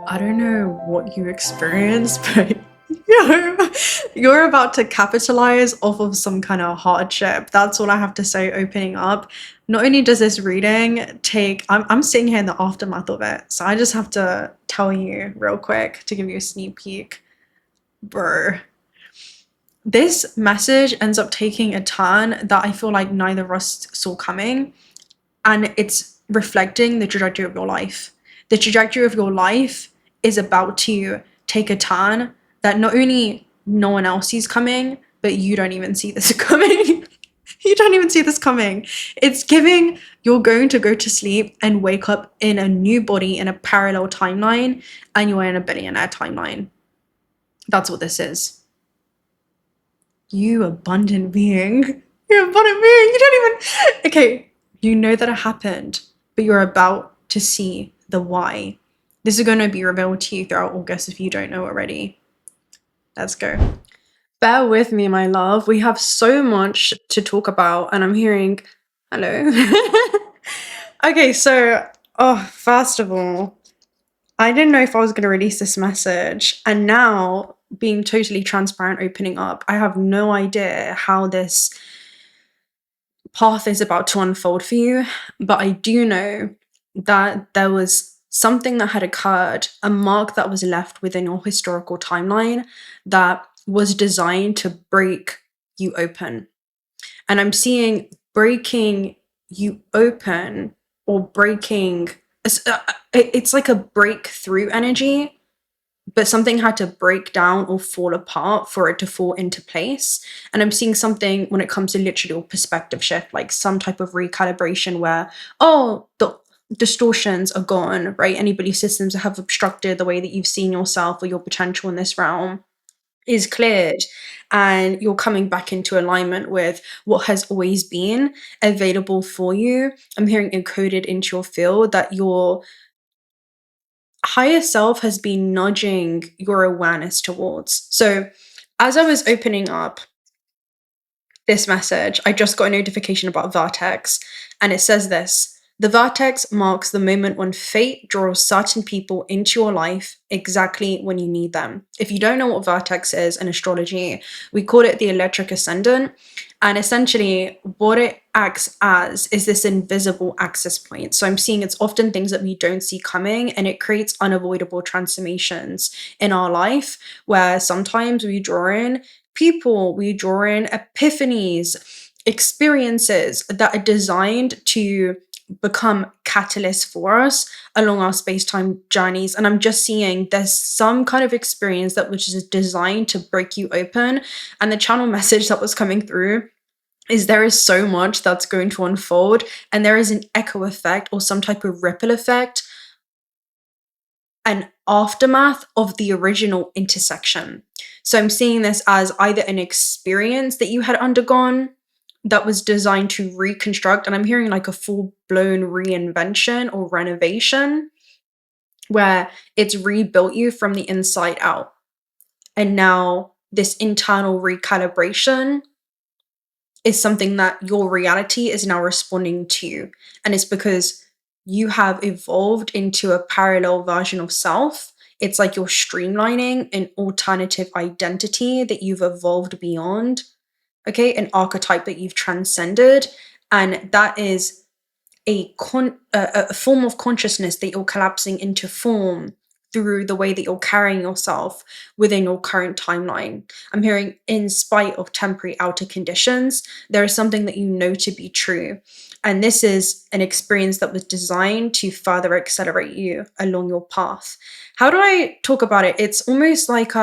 I don't know what you experienced, but you're, you're about to capitalize off of some kind of hardship. That's all I have to say opening up. Not only does this reading take, I'm sitting here in the aftermath of it, so I just have to tell you real quick to give you a sneak peek. Bro, this message ends up taking a turn that I feel like neither of us saw coming, and it's reflecting the trajectory of your life. The trajectory of your life is about to take a turn that not only no one else sees coming, but you don't even see this coming. You don't even see this coming. It's giving you're going to go to sleep and wake up in a new body in a parallel timeline, and you're in a billionaire timeline. That's what this is. You abundant being. You abundant being. You don't even. Okay, you know that it happened, but you're about to see the why. This is going to be revealed to you throughout August if you don't know already. Let's go. Bear with me, my love. We have so much to talk about, and I'm hearing, hello. Okay, so, first of all, I didn't know if I was going to release this message, and now, being totally transparent, opening up, I have no idea how this path is about to unfold for you, but I do know that there was something that had occurred, a mark that was left within your historical timeline that was designed to break you open. And I'm seeing breaking you open or breaking, it's like a breakthrough energy, but something had to break down or fall apart for it to fall into place. And I'm seeing something when it comes to literally a perspective shift, like some type of recalibration where, the distortions are gone, right? Any belief systems that have obstructed the way that you've seen yourself or your potential in this realm is cleared, and you're coming back into alignment with what has always been available for you. I'm hearing encoded into your field that your higher self has been nudging your awareness towards. So as I was opening up this message, I just got a notification about Vertex, and it says this: the Vertex marks the moment when fate draws certain people into your life exactly when you need them. If you don't know what Vertex is in astrology, we call it the electric ascendant. And essentially what it acts as is this invisible access point. So I'm seeing it's often things that we don't see coming, and it creates unavoidable transformations in our life where sometimes we draw in people, we draw in epiphanies, experiences that are designed to become catalysts for us along our space-time journeys. And I'm just seeing there's some kind of experience that which is designed to break you open. And the channel message that was coming through is there is so much that's going to unfold, and there is an echo effect or some type of ripple effect, an aftermath of the original intersection. So I'm seeing this as either an experience that you had undergone that was designed to reconstruct, and I'm hearing like a full-blown reinvention or renovation where it's rebuilt you from the inside out. And now this internal recalibration is something that your reality is now responding to. And it's because you have evolved into a parallel version of self. It's like you're streamlining an alternative identity that you've evolved beyond. Okay, an archetype that you've transcended, and that is a form of consciousness that you're collapsing into form through the way that you're carrying yourself within your current timeline. I'm hearing, in spite of temporary outer conditions, there is something that you know to be true. And this is an experience that was designed to further accelerate you along your path. How do I talk about it? It's almost like,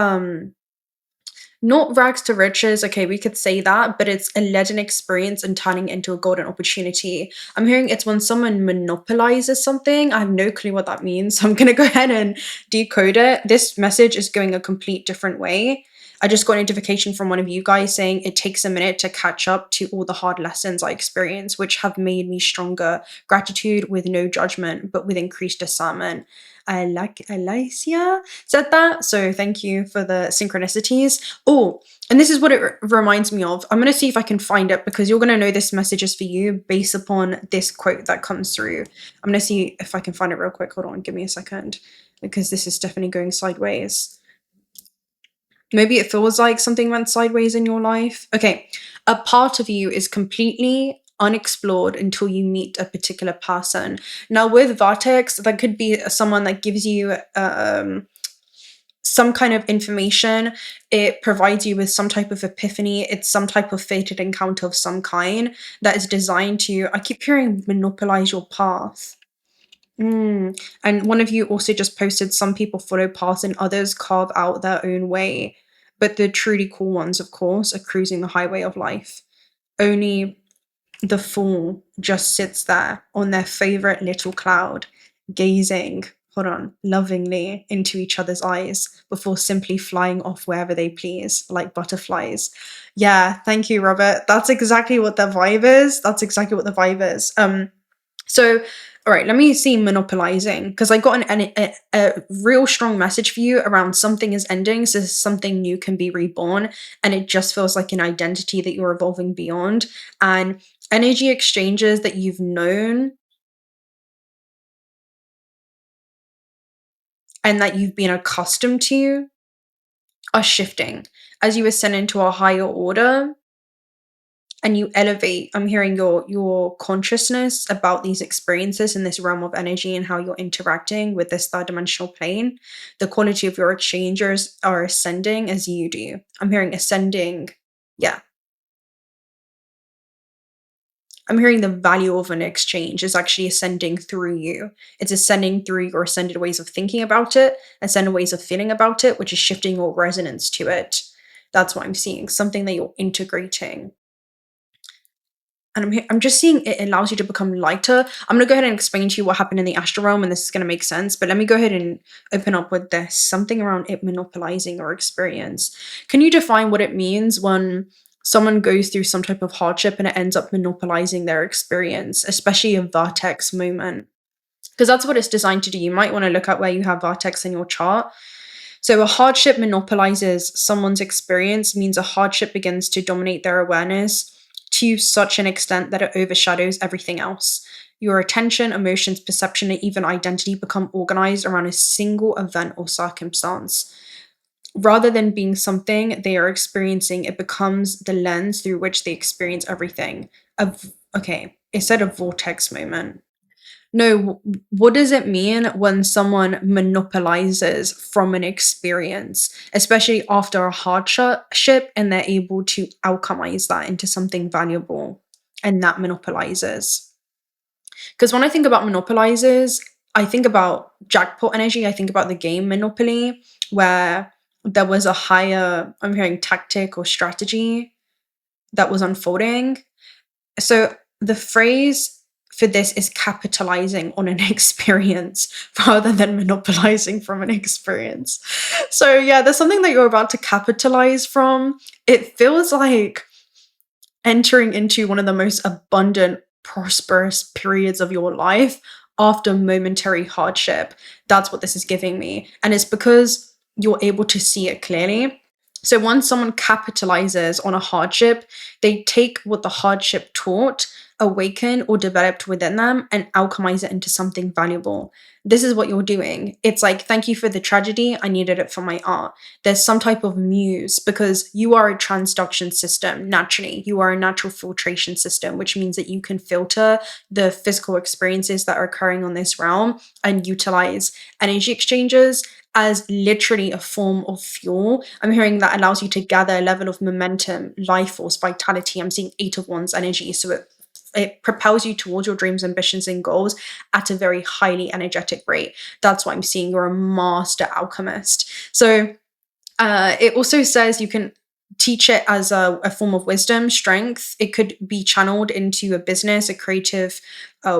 not rags to riches, okay, we could say that, but it's a leaden experience and turning into a golden opportunity. I'm hearing it's when someone monopolizes something. I have no clue what that means, so I'm going to go ahead and decode it. This message is going a complete different way. I just got a notification from one of you guys saying it takes a minute to catch up to all the hard lessons I experienced, which have made me stronger. Gratitude with no judgment, but with increased discernment. I like Alicia said that, so thank you for the synchronicities. Oh, and this is what it reminds me of. I'm going to see if I can find it, because you're going to know this message is for you based upon this quote that comes through. I'm going to see if I can find it real quick. Hold on, give me a second. because this is definitely going sideways. Maybe it feels like something went sideways in your life. Okay, a part of you is completely unexplored until you meet a particular person. Now, with Vertex, that could be someone that gives you some kind of information. It provides you with some type of epiphany. It's some type of fated encounter of some kind that is designed to, I keep hearing, monopolize your path. And one of you also just posted, some people follow paths and others carve out their own way. But the truly cool ones, of course, are cruising the highway of life. Only the fool just sits there on their favorite little cloud, gazing, hold on, lovingly into each other's eyes before simply flying off wherever they please, like butterflies. Yeah, thank you, Robert. That's exactly what the vibe is. That's exactly what the vibe is. So, all right, let me see monopolizing, because I got a real strong message for you around something is ending, so something new can be reborn, and it just feels like an identity that you're evolving beyond. And energy exchanges that you've known and that you've been accustomed to are shifting as you ascend into a higher order and you elevate. I'm hearing your consciousness about these experiences in this realm of energy and how you're interacting with this third dimensional plane. The quality of your exchangers are ascending as you do. I'm hearing ascending. Yeah. I'm hearing the value of an exchange is actually ascending through you. It's ascending through your ascended ways of thinking about it, ascended ways of feeling about it, which is shifting your resonance to it. That's what I'm seeing, something that you're integrating. And I'm just seeing it allows you to become lighter. I'm going to go ahead and explain to you what happened in the astral realm, and this is going to make sense. But let me go ahead and open up with this, something around it monopolizing your experience. Can you define what it means when someone goes through some type of hardship and it ends up monopolizing their experience, especially a vertex moment? Because that's what it's designed to do. You might want to look at where you have vertex in your chart. So a hardship monopolizes someone's experience, means a hardship begins to dominate their awareness to such an extent that it overshadows everything else. Your attention, emotions, perception, and even identity become organized around a single event or circumstance. Rather than being something they are experiencing, it becomes the lens through which they experience everything. Okay, it said a vortex moment. No, what does it mean when someone monopolizes from an experience, especially after a hardship, and they're able to alchemize that into something valuable, and that monopolizes? Because when I think about monopolizers, I think about jackpot energy. I think about the game Monopoly, where there was a higher, I'm hearing, tactic or strategy that was unfolding. So the phrase for this is capitalizing on an experience rather than monopolizing from an experience. So yeah, there's something that you're about to capitalize from. It feels like entering into one of the most abundant, prosperous periods of your life after momentary hardship. That's what this is giving me. And it's because you're able to see it clearly. So once someone capitalizes on a hardship, they take what the hardship taught, awakened or developed within them, and alchemize it into something valuable. This is what you're doing. It's like, thank you for the tragedy. I needed it for my art. There's some type of muse because you are a transduction system naturally. You are a natural filtration system, which means that you can filter the physical experiences that are occurring on this realm and utilize energy exchanges as literally a form of fuel. I'm hearing that allows you to gather a level of momentum, life force, vitality. I'm seeing 8 of Wands energy. So it propels you towards your dreams, ambitions, and goals at a very highly energetic rate. That's why I'm seeing you're a master alchemist. So it also says you can teach it as a form of wisdom, strength. It could be channeled into a business, a creative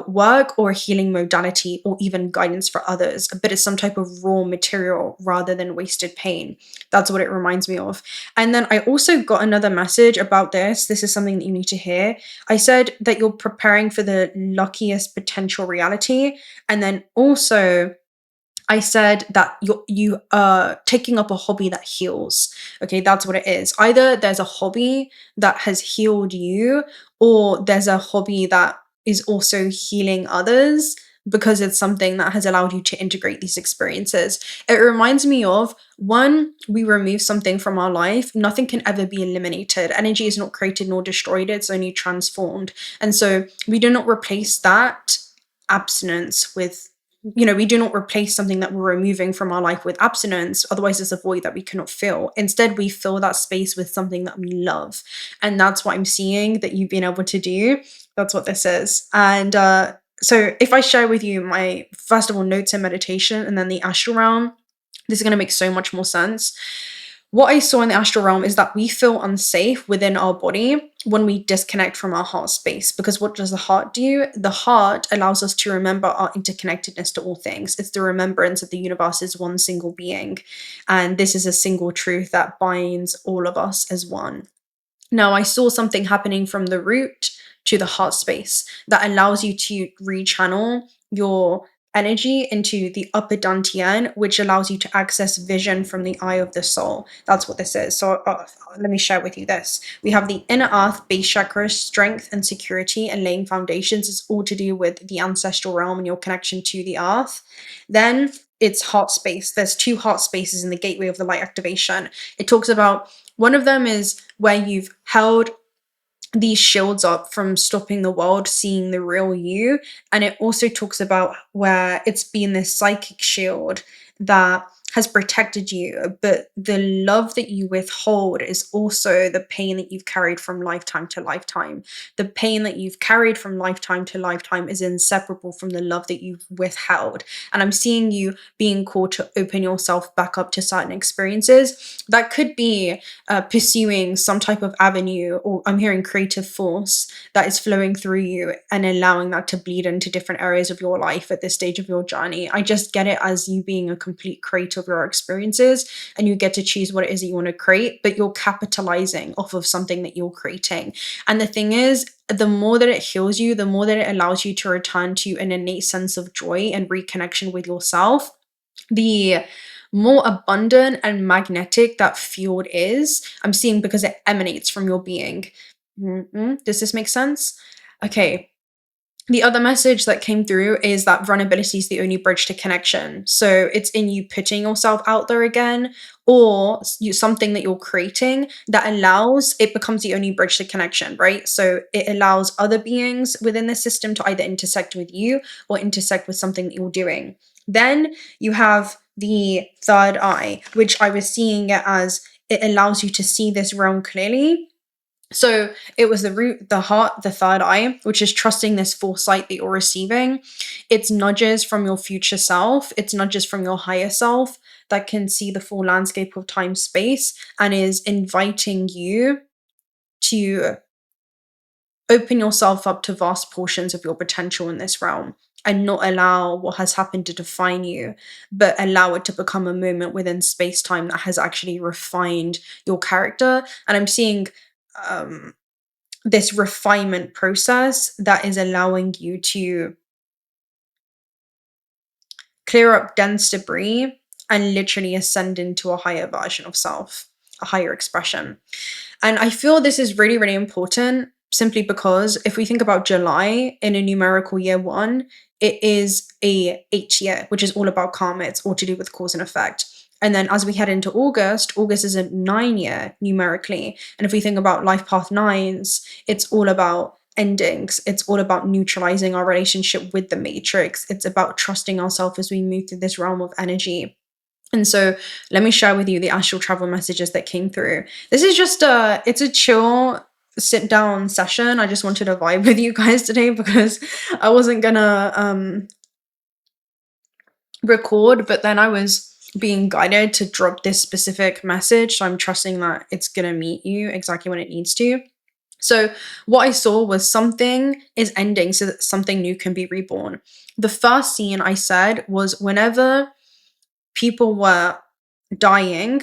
work, or a healing modality, or even guidance for others. But it's some type of raw material rather than wasted pain. That's what it reminds me of. And then I also got another message about this. This is something that you need to hear. I said that you're preparing for the luckiest potential reality. And then also I said that you are taking up a hobby that heals. Okay, that's what it is. Either there's a hobby that has healed you, or there's a hobby that is also healing others, because it's something that has allowed you to integrate these experiences. It reminds me of when we remove something from our life, nothing can ever be eliminated. Energy is not created nor destroyed, it's only transformed. And so we do not replace that abstinence with, we do not replace something that we're removing from our life with abstinence. Otherwise, it's a void that we cannot fill. Instead, we fill that space with something that we love. And that's what I'm seeing that you've been able to do. That's what this is. And so if I share with you my, first of all, notes and meditation, and then the astral realm, this is going to make so much more sense. What I saw in the astral realm is that we feel unsafe within our body when we disconnect from our heart space. Because what does the heart do? The heart allows us to remember our interconnectedness to all things. It's the remembrance of the universe as one single being. And this is a single truth that binds all of us as one. Now, I saw something happening from the root to the heart space that allows you to rechannel your energy into the upper dantian, which allows you to access vision from the eye of the soul. That's what this is. So let me share with you this. We have the inner earth, base chakra, strength and security, and laying foundations. It's all to do with the ancestral realm and your connection to the earth. Then it's heart space. There's 2 heart spaces in the gateway of the light activation. It talks about, one of them is where you've held these shields up from stopping the world seeing the real you. And it also talks about where it's been this psychic shield that has protected you, but the love that you withhold is also the pain that you've carried from lifetime to lifetime. The pain that you've carried from lifetime to lifetime is inseparable from the love that you've withheld. And I'm seeing you being called to open yourself back up to certain experiences. That could be pursuing some type of avenue, or I'm hearing creative force that is flowing through you and allowing that to bleed into different areas of your life at this stage of your journey. I just get it as you being a complete creator of your experiences, and you get to choose what it is that you want to create, but you're capitalizing off of something that you're creating. And the thing is, the more that it heals you, the more that it allows you to return to an innate sense of joy and reconnection with yourself, the more abundant and magnetic that field is. I'm seeing because it emanates from your being. Does this make sense? Okay. The other message that came through is that vulnerability is the only bridge to connection. So it's in you putting yourself out there again, or something that you're creating that allows, it becomes the only bridge to connection, right? So it allows other beings within the system to either intersect with you or intersect with something that you're doing. Then you have the third eye, which I was seeing it as, it allows you to see this realm clearly. So it was the root, the heart, the third eye, which is trusting this foresight that you're receiving. It's nudges from your future self. It's nudges from your higher self that can see the full landscape of time, space, and is inviting you to open yourself up to vast portions of your potential in this realm, and not allow what has happened to define you, but allow it to become a moment within space-time that has actually refined your character. And I'm seeing this refinement process that is allowing you to clear up dense debris and literally ascend into a higher version of self, a higher expression. And I feel this is really, really important, simply because if we think about July in a numerical year 1, it is a 8 year, which is all about karma. It's all to do with cause and effect. And then as we head into August, August is a 9 year numerically. And if we think about life path 9s, it's all about endings. It's all about neutralizing our relationship with the matrix. It's about trusting ourselves as we move through this realm of energy. And so let me share with you the astral travel messages that came through. This is just it's a chill sit down session. I just wanted to vibe with you guys today because I wasn't gonna record, but then I was being guided to drop this specific message. So I'm trusting that it's gonna meet you exactly when it needs to. So what I saw was something is ending so that something new can be reborn. The first scene I said was whenever people were dying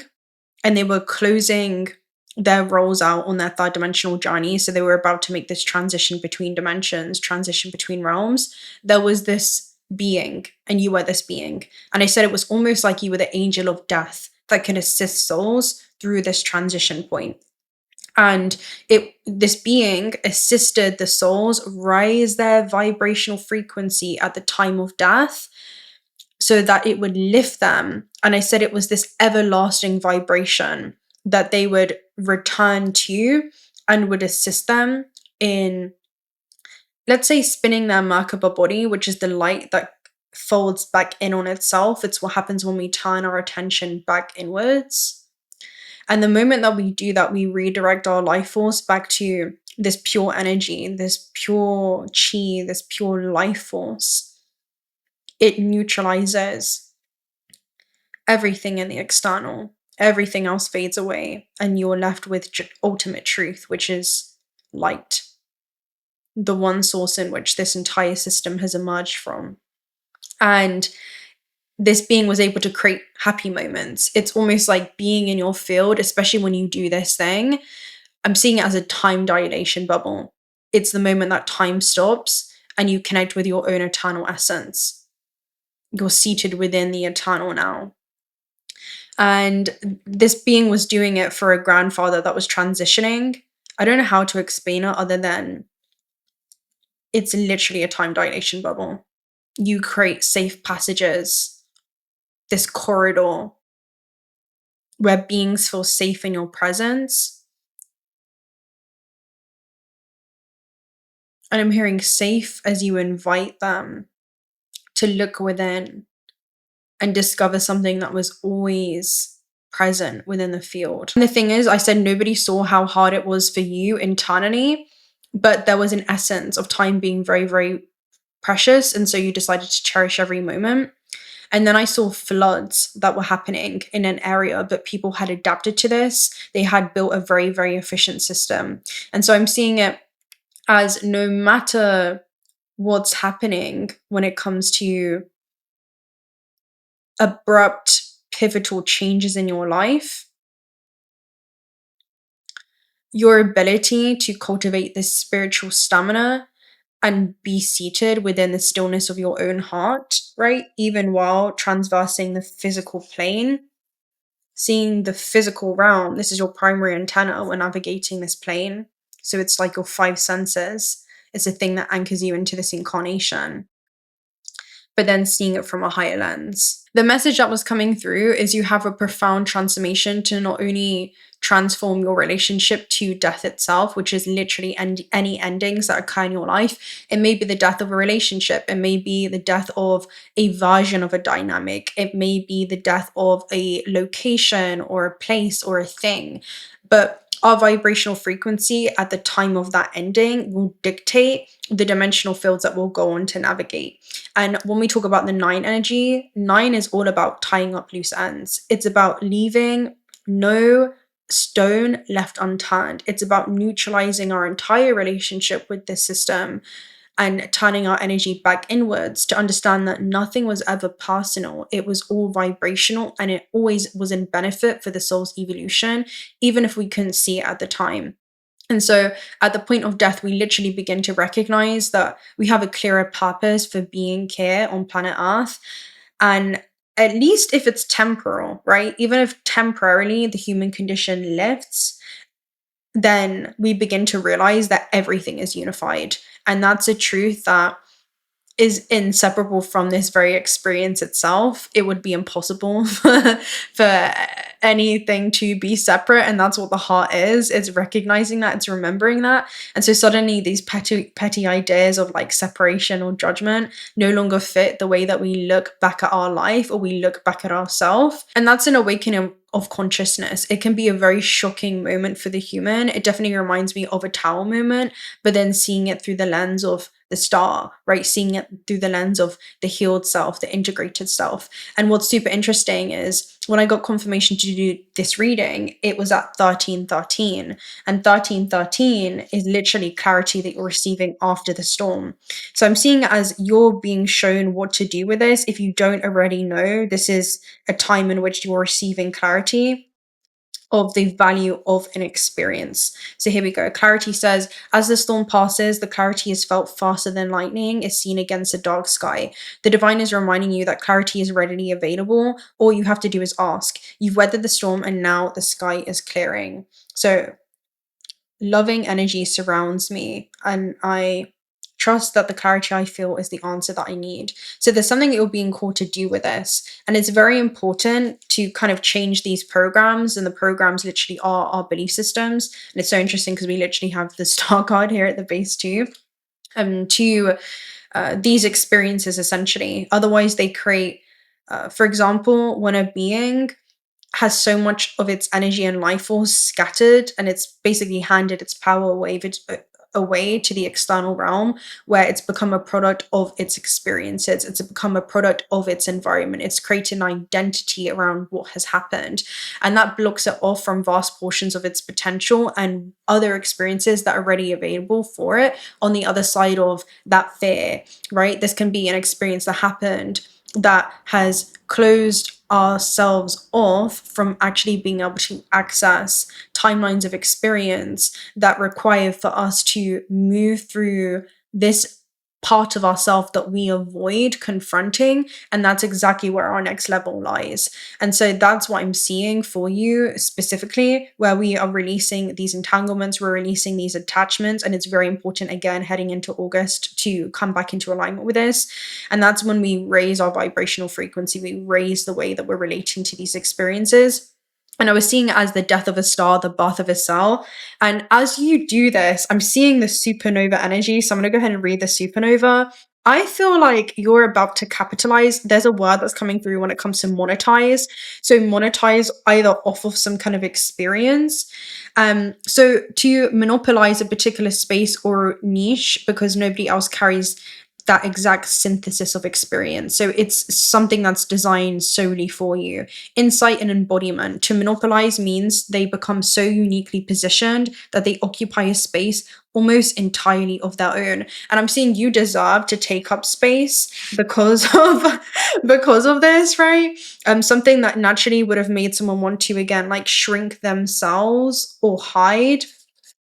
and they were closing their roles out on their third dimensional journey, so they were about to make this transition between dimensions, transition between realms, there was this being, and you were this being. And I said it was almost like you were the angel of death that can assist souls through this transition point. And this being assisted the souls raise their vibrational frequency at the time of death so that it would lift them. And I said it was this everlasting vibration that they would return to and would assist them in, let's say, spinning their Merkaba body, which is the light that folds back in on itself. It's what happens when we turn our attention back inwards. And the moment that we do that, we redirect our life force back to this pure energy, this pure chi, this pure life force. It neutralizes everything in the external. Everything else fades away, and you're left with ultimate truth, which is light, the one source in which this entire system has emerged from. And this being was able to create happy moments. It's almost like being in your field, especially when you do this thing. I'm seeing it as a time dilation bubble. It's the moment that time stops and you connect with your own eternal essence. You're seated within the eternal now. And this being was doing it for a grandfather that was transitioning. I don't know how to explain it other than it's literally a time dilation bubble. You create safe passages, this corridor where beings feel safe in your presence. And I'm hearing safe as you invite them to look within and discover something that was always present within the field. And the thing is, I said nobody saw how hard it was for you internally, but there was an essence of time being very, very precious. And so you decided to cherish every moment. And then I saw floods that were happening in an area, but people had adapted to this. They had built a very, very efficient system. And so I'm seeing it as no matter what's happening when it comes to abrupt, pivotal changes in your life, your ability to cultivate this spiritual stamina and be seated within the stillness of your own heart, right? Even while transversing the physical plane, seeing the physical realm. This is your primary antenna when navigating this plane. So it's like your five senses. It's a thing that anchors you into this incarnation, but then seeing it from a higher lens. The message that was coming through is you have a profound transformation to not only transform your relationship to death itself, which is literally any endings that occur in your life. It may be the death of a relationship. It may be the death of a version of a dynamic. It may be the death of a location or a place or a thing. But our vibrational frequency at the time of that ending will dictate the dimensional fields that we'll go on to navigate. And when we talk about the 9 energy, 9 is all about tying up loose ends. It's about leaving no stone left unturned. It's about neutralizing our entire relationship with this system and turning our energy back inwards to understand that nothing was ever personal. It was all vibrational, and it always was in benefit for the soul's evolution, even if we couldn't see it at the time. And so at the point of death, we literally begin to recognize that we have a clearer purpose for being here on planet Earth. And at least if it's temporal, right? Even if temporarily the human condition lifts, then we begin to realize that everything is unified. And that's a truth that is inseparable from this very experience itself. It would be impossible for anything to be separate, and that's what the heart is. It's recognizing that, it's remembering that. And so suddenly these petty ideas of like separation or judgment no longer fit the way that we look back at our life or we look back at ourselves. And that's an awakening of consciousness. It can be a very shocking moment for the human. It definitely reminds me of a Tao moment, but then seeing it through the lens of the star, right? Seeing it through the lens of the healed self, the integrated self. And what's super interesting is when I got confirmation to do this reading, it was at 1313. And 1313 is literally clarity that you're receiving after the storm. So I'm seeing it as you're being shown what to do with this. If you don't already know, this is a time in which you're receiving clarity of the value of an experience. So here we go. Clarity says, as the storm passes, the clarity is felt faster than lightning is seen against a dark sky. The divine is reminding you that clarity is readily available. All you have to do is ask. You've weathered the storm and now the sky is clearing. So loving energy surrounds me, and I trust that the clarity I feel is the answer that I need. So there's something you're being called to do with this. And it's very important to kind of change these programs. And the programs literally are our belief systems. And it's so interesting because we literally have the star card here at the base too. To these experiences essentially. Otherwise, they create, for example, when a being has so much of its energy and life force scattered and it's basically handed its power away to the external realm, where it's become a product of its experiences, it's become a product of its environment, it's created an identity around what has happened, and that blocks it off from vast portions of its potential and other experiences that are already available for it on the other side of that fear, right? This can be an experience that happened that has closed ourselves off from actually being able to access timelines of experience that require for us to move through this part of ourselves that we avoid confronting, and that's exactly where our next level lies. And so that's what I'm seeing for you specifically, where we are releasing these entanglements, we're releasing these attachments, and it's very important again heading into August to come back into alignment with this. And that's when we raise our vibrational frequency, we raise the way that we're relating to these experiences. And I was seeing it as the death of a star, the birth of a cell. And as you do this, I'm seeing the supernova energy. So I'm going to go ahead and read the supernova. I feel like you're about to capitalize. There's a word that's coming through when it comes to monetize. So monetize either off of some kind of experience. So to monopolize a particular space or niche because nobody else carries that exact synthesis of experience. So it's something that's designed solely for you. Insight and embodiment. To monopolize means they become so uniquely positioned that they occupy a space almost entirely of their own. And I'm seeing you deserve to take up space because of this, right? Something that naturally would have made someone want to again like shrink themselves or hide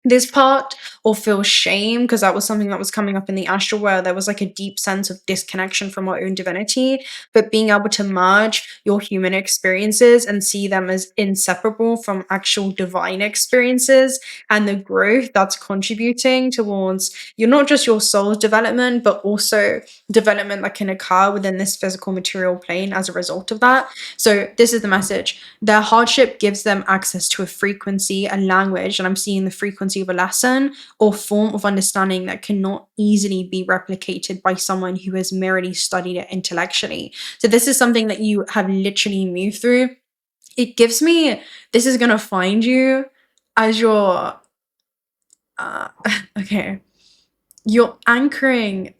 this part or feel shame, because that was something that was coming up in the astral where there was like a deep sense of disconnection from our own divinity, but being able to merge your human experiences and see them as inseparable from actual divine experiences and the growth that's contributing towards you're not just your soul's development, but also development that can occur within this physical material plane as a result of that. So this is the message. Their hardship gives them access to a frequency, a language, and I'm seeing the frequency of a lesson or form of understanding that cannot easily be replicated by someone who has merely studied it intellectually. So this is something that you have literally moved through. It gives me, this is going to find you as your, okay, you're anchoring.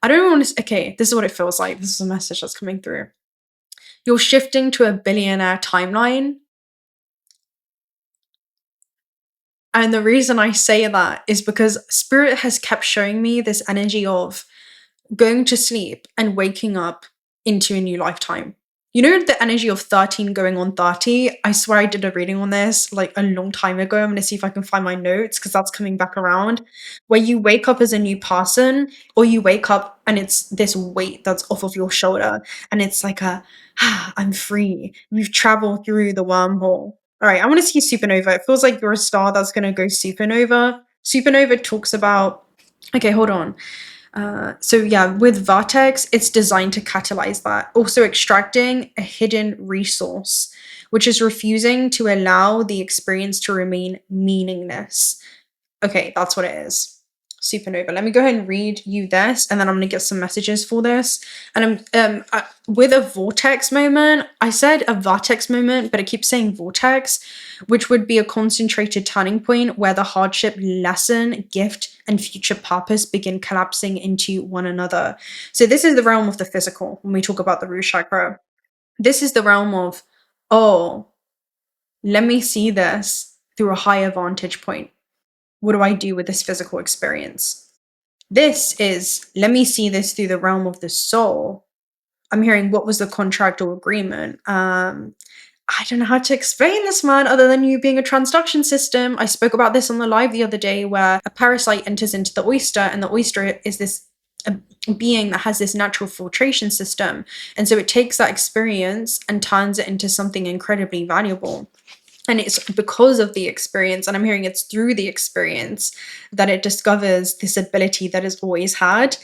I don't want to, okay, this is what it feels like. This is a message that's coming through. You're shifting to a billionaire timeline. And the reason I say that is because Spirit has kept showing me this energy of going to sleep and waking up into a new lifetime. You know, the energy of 13 going on 30? I swear I did a reading on this like a long time ago. I'm going to see if I can find my notes because that's coming back around. Where you wake up as a new person, or you wake up and it's this weight that's off of your shoulder. And it's like I'm free. You've traveled through the wormhole. All right, I want to see supernova. It feels like you're a star that's going to go supernova. Supernova talks about, okay, hold on. So yeah, with Vertex, it's designed to catalyze that. Also extracting a hidden resource, which is refusing to allow the experience to remain meaningless. Okay, that's what it is. Supernova. Let me go ahead and read you this, and then I'm going to get some messages for this. And I'm with a vortex moment. I said a vertex moment, but I keep saying vortex, which would be a concentrated turning point where the hardship, lesson, gift, and future purpose begin collapsing into one another. So this is the realm of the physical when we talk about the root chakra. This is the realm of, oh, let me see this through a higher vantage point. What do I do with this physical experience? This is, let me see this through the realm of the soul. I'm hearing, what was the contract or agreement? I don't know how to explain this, man, other than you being a transduction system. I spoke about this on the live the other day where a parasite enters into the oyster, and the oyster is this being that has this natural filtration system. And so it takes that experience and turns it into something incredibly valuable. And it's because of the experience, and I'm hearing it's through the experience that it discovers this ability that it's always had.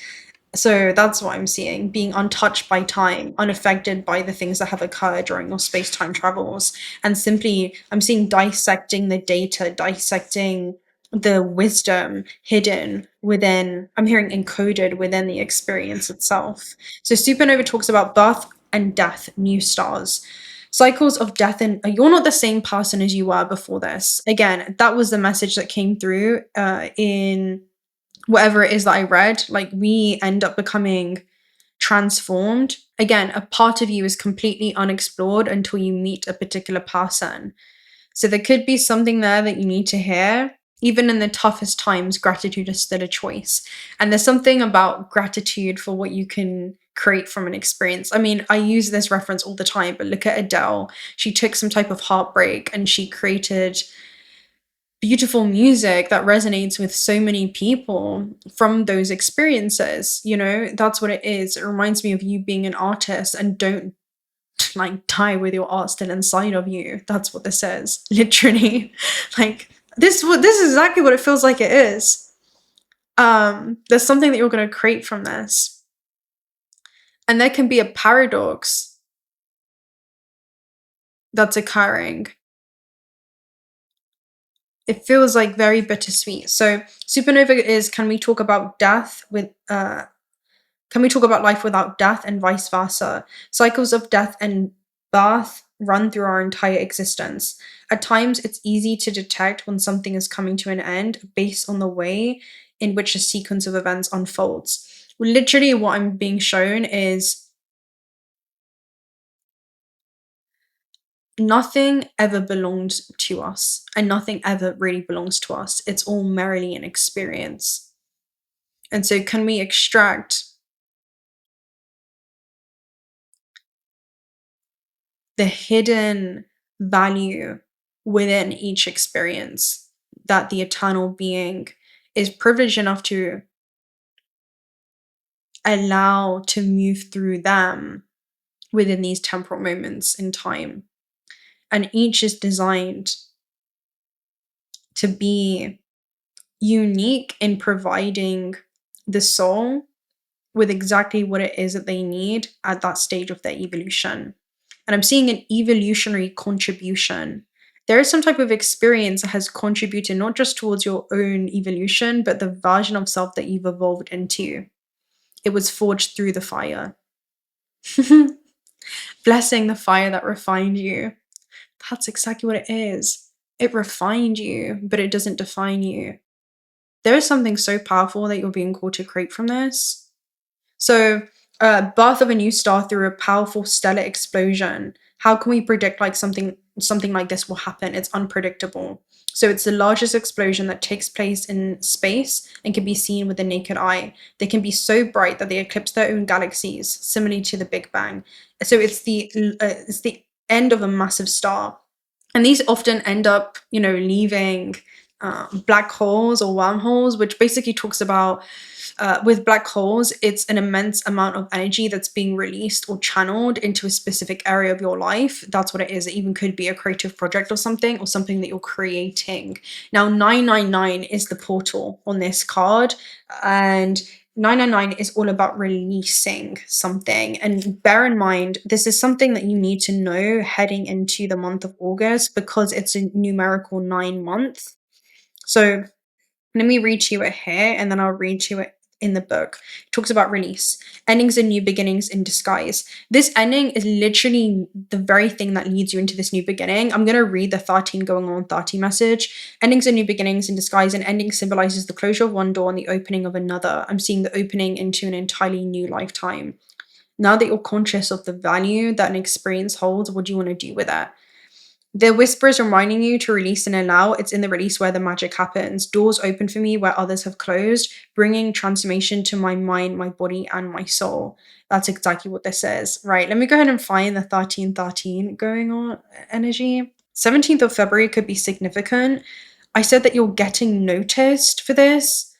So that's what I'm seeing, being untouched by time, unaffected by the things that have occurred during your space-time travels. And simply, I'm seeing dissecting the data, dissecting the wisdom hidden within, I'm hearing encoded within the experience itself. So Supernova talks about birth and death, new stars. Cycles of death, and you're not the same person as you were before this. Again, that was the message that came through in whatever it is that I read. Like, we end up becoming transformed. Again, a part of you is completely unexplored until you meet a particular person. So there could be something there that you need to hear. Even in the toughest times, gratitude is still a choice. And there's something about gratitude for what you can create from an experience. I mean, I use this reference all the time, but look at Adele. She took some type of heartbreak and she created beautiful music that resonates with so many people from those experiences. You know, that's what it is. It reminds me of you being an artist, and don't like die with your art still inside of you. That's what this says, literally. Like, this is exactly what it feels like it is. There's something that you're going to create from this, and there can be a paradox that's occurring. It feels like very bittersweet. So Supernova is, can we talk about death with can we talk about life without death, and vice versa? Cycles of death and birth run through our entire existence. At times, it's easy to detect when something is coming to an end based on the way in which a sequence of events unfolds. Literally, what I'm being shown is nothing ever belongs to us, and nothing ever really belongs to us. It's all merely an experience. And so, can we extract the hidden value within each experience that the eternal being is privileged enough to allow to move through them within these temporal moments in time? And each is designed to be unique in providing the soul with exactly what it is that they need at that stage of their evolution. And I'm seeing an evolutionary contribution. There is some type of experience that has contributed not just towards your own evolution, but the version of self that you've evolved into. It was forged through the fire. Blessing the fire that refined you. That's exactly what it is. It refined you, but it doesn't define you. There is something so powerful that you're being called to create from this. So, birth of a new star through a powerful stellar explosion. How can we predict like something like this will happen? It's unpredictable. So it's the largest explosion that takes place in space and can be seen with the naked eye. They can be so bright that they eclipse their own galaxies, similarly to the Big Bang. So it's the end of a massive star, and these often end up, you know, leaving black holes or wormholes, which basically talks about with black holes, it's an immense amount of energy that's being released or channeled into a specific area of your life. That's what it is. It even could be a creative project or something that you're creating. Now, 999 is the portal on this card, and 999 is all about releasing something. And bear in mind, this is something that you need to know heading into the month of August, because it's a numerical 9 month. So let me read to you it here, and then I'll read to you it in the book. It talks about release, endings and new beginnings in disguise. This ending is literally the very thing that leads you into this new beginning. I'm going to read the 13 going on 30 message. Endings and new beginnings in disguise. An ending symbolizes the closure of one door and the opening of another. I'm seeing the opening into an entirely new lifetime. Now that you're conscious of the value that an experience holds, what do you want to do with it? The whisper is reminding you to release and allow. It's in the release where the magic happens. Doors open for me where others have closed, bringing transformation to my mind, my body, and my soul. That's exactly what this is. Right, let me go ahead and find the 1313 going on energy. 17th of February could be significant. I said that you're getting noticed for this.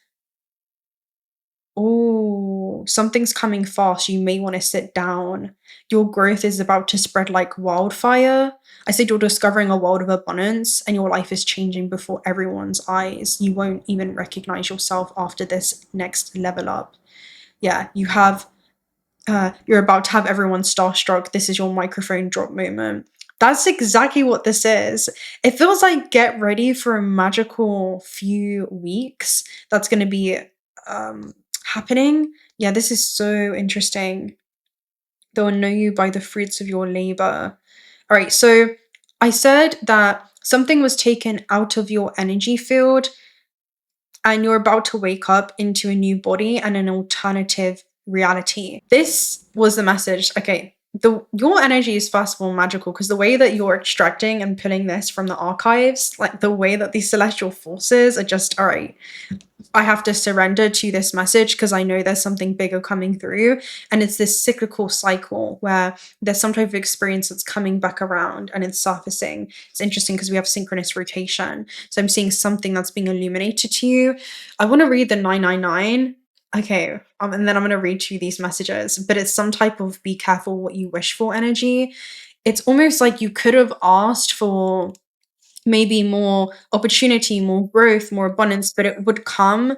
Oh, something's coming fast. You may want to sit down. Your growth is about to spread like wildfire. I said you're discovering a world of abundance and your life is changing before everyone's eyes. You won't even recognize yourself after this next level up. Yeah, you're about to have everyone starstruck. This is your microphone drop moment. That's exactly what this is. It feels like get ready for a magical few weeks that's going to be happening. Yeah, this is so interesting. They'll know you by the fruits of your labor. All right, so I said that something was taken out of your energy field and you're about to wake up into a new body and an alternative reality. This was the message. Okay, your energy is first of all magical because the way that you're extracting and pulling this from the archives, like the way that these celestial forces are just, all right, I have to surrender to this message because I know there's something bigger coming through. And it's this cyclical cycle where there's some type of experience that's coming back around and it's surfacing. It's interesting because we have synchronous rotation. So I'm seeing something that's being illuminated to you. I want to read the 999. Okay, and then I'm going to read to you these messages, but it's some type of be careful what you wish for energy. It's almost like you could have asked for maybe more opportunity, more growth, more abundance, but it would come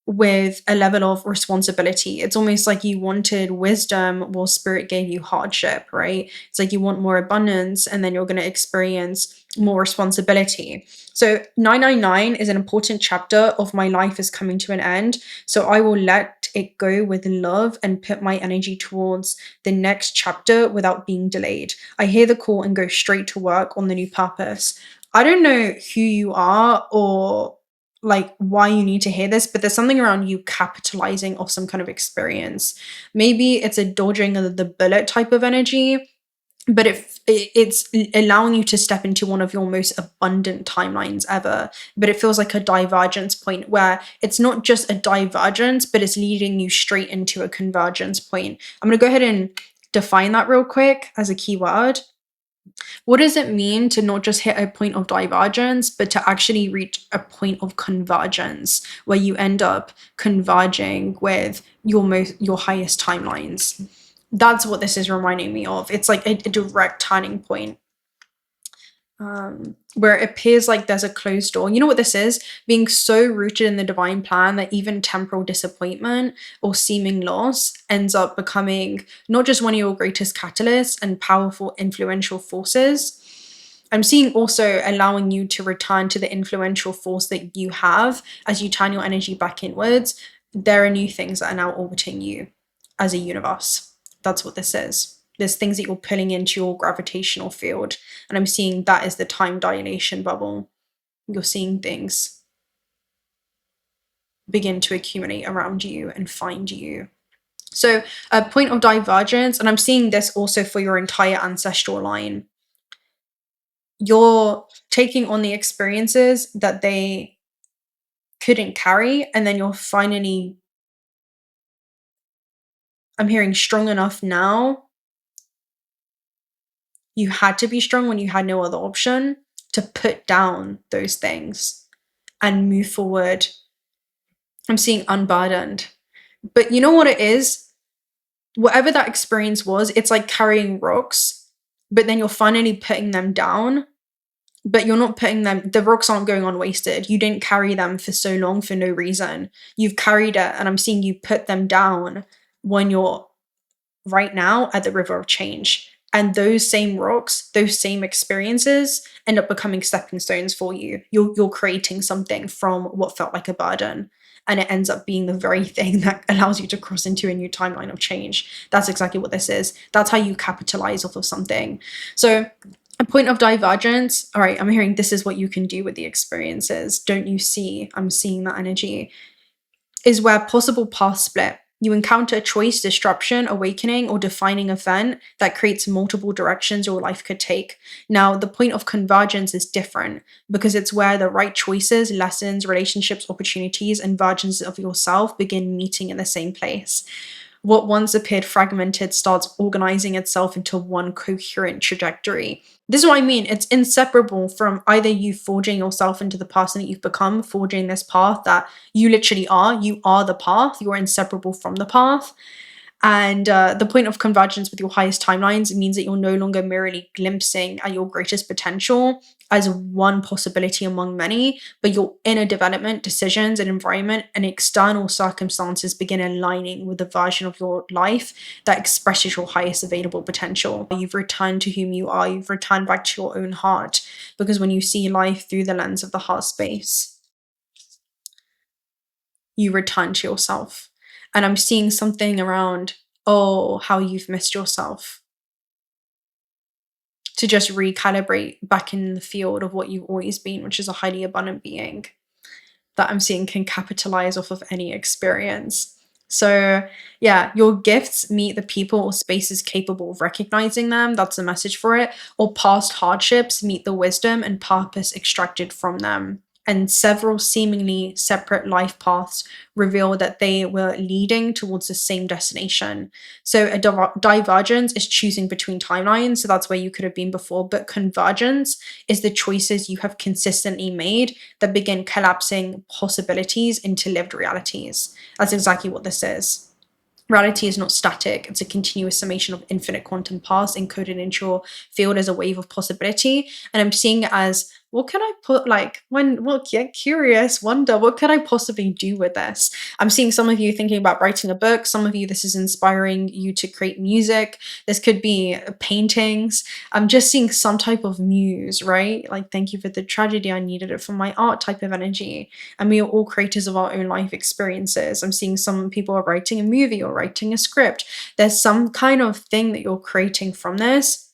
with a level of responsibility. It's almost like you wanted wisdom while spirit gave you hardship, right? It's like you want more abundance and then you're going to experience more responsibility. So 999 is an important chapter of my life is coming to an end. So I will let it go with love and put my energy towards the next chapter without being delayed. I hear the call and go straight to work on the new purpose. I don't know who you are or like why you need to hear this, but there's something around you capitalizing off some kind of experience. Maybe it's a dodging of the bullet type of energy, but it's allowing you to step into one of your most abundant timelines ever. But it feels like a divergence point where it's not just a divergence, but it's leading you straight into a convergence point. I'm going to go ahead and define that real quick as a keyword. What does it mean to not just hit a point of divergence, but to actually reach a point of convergence where you end up converging with your highest timelines? That's what this is reminding me of. It's like a direct turning point. Where it appears like there's a closed door. You know what this is? Being so rooted in the divine plan that even temporal disappointment or seeming loss ends up becoming not just one of your greatest catalysts and powerful influential forces. I'm seeing also allowing you to return to the influential force that you have as you turn your energy back inwards. There are new things that are now orbiting you as a universe. That's what this is. There's things that you're pulling into your gravitational field. And I'm seeing that is the time dilation bubble. You're seeing things begin to accumulate around you and find you. So a point of divergence, and I'm seeing this also for your entire ancestral line. You're taking on the experiences that they couldn't carry, and then you're finally, I'm hearing strong enough now. You had to be strong when you had no other option to put down those things and move forward. I'm seeing unburdened. But you know what it is? Whatever that experience was, it's like carrying rocks, but then you're finally putting them down, but you're not putting them, the rocks aren't going unwasted. You didn't carry them for so long for no reason. You've carried it, and I'm seeing you put them down when you're right now at the river of change. And those same rocks, those same experiences end up becoming stepping stones for you. You're creating something from what felt like a burden. And it ends up being the very thing that allows you to cross into a new timeline of change. That's exactly what this is. That's how you capitalize off of something. So a point of divergence, all right, I'm hearing this is what you can do with the experiences. Don't you see? I'm seeing that energy. Is where possible paths split. You encounter a choice, disruption, awakening, or defining event that creates multiple directions your life could take. Now, the point of convergence is different because it's where the right choices, lessons, relationships, opportunities, and versions of yourself begin meeting in the same place. What once appeared fragmented starts organizing itself into one coherent trajectory. This is what I mean. It's inseparable from either you forging yourself into the person that you've become, forging this path that you literally are. You are the path. You're inseparable from the path. And the point of convergence with your highest timelines means that you're no longer merely glimpsing at your greatest potential as one possibility among many, but your inner development, decisions, and environment and external circumstances begin aligning with the version of your life that expresses your highest available potential. You've returned to whom you are, you've returned back to your own heart, because when you see life through the lens of the heart space, you return to yourself. And I'm seeing something around, oh, how you've missed yourself. To just recalibrate back in the field of what you've always been, which is a highly abundant being that I'm seeing can capitalize off of any experience. So yeah, your gifts meet the people or spaces capable of recognizing them. That's the message for it. Or past hardships meet the wisdom and purpose extracted from them. And several seemingly separate life paths reveal that they were leading towards the same destination. So a divergence is choosing between timelines. So that's where you could have been before. But convergence is the choices you have consistently made that begin collapsing possibilities into lived realities. That's exactly what this is. Reality is not static. It's a continuous summation of infinite quantum paths encoded into your field as a wave of possibility. And I'm seeing it as, what can I put, like, when, well, get curious, wonder, what could I possibly do with this? I'm seeing some of you thinking about writing a book. Some of you, this is inspiring you to create music. This could be paintings. I'm just seeing some type of muse, right? Like, thank you for the tragedy. I needed it for my art type of energy. And we are all creators of our own life experiences. I'm seeing some people are writing a movie or writing a script. There's some kind of thing that you're creating from this.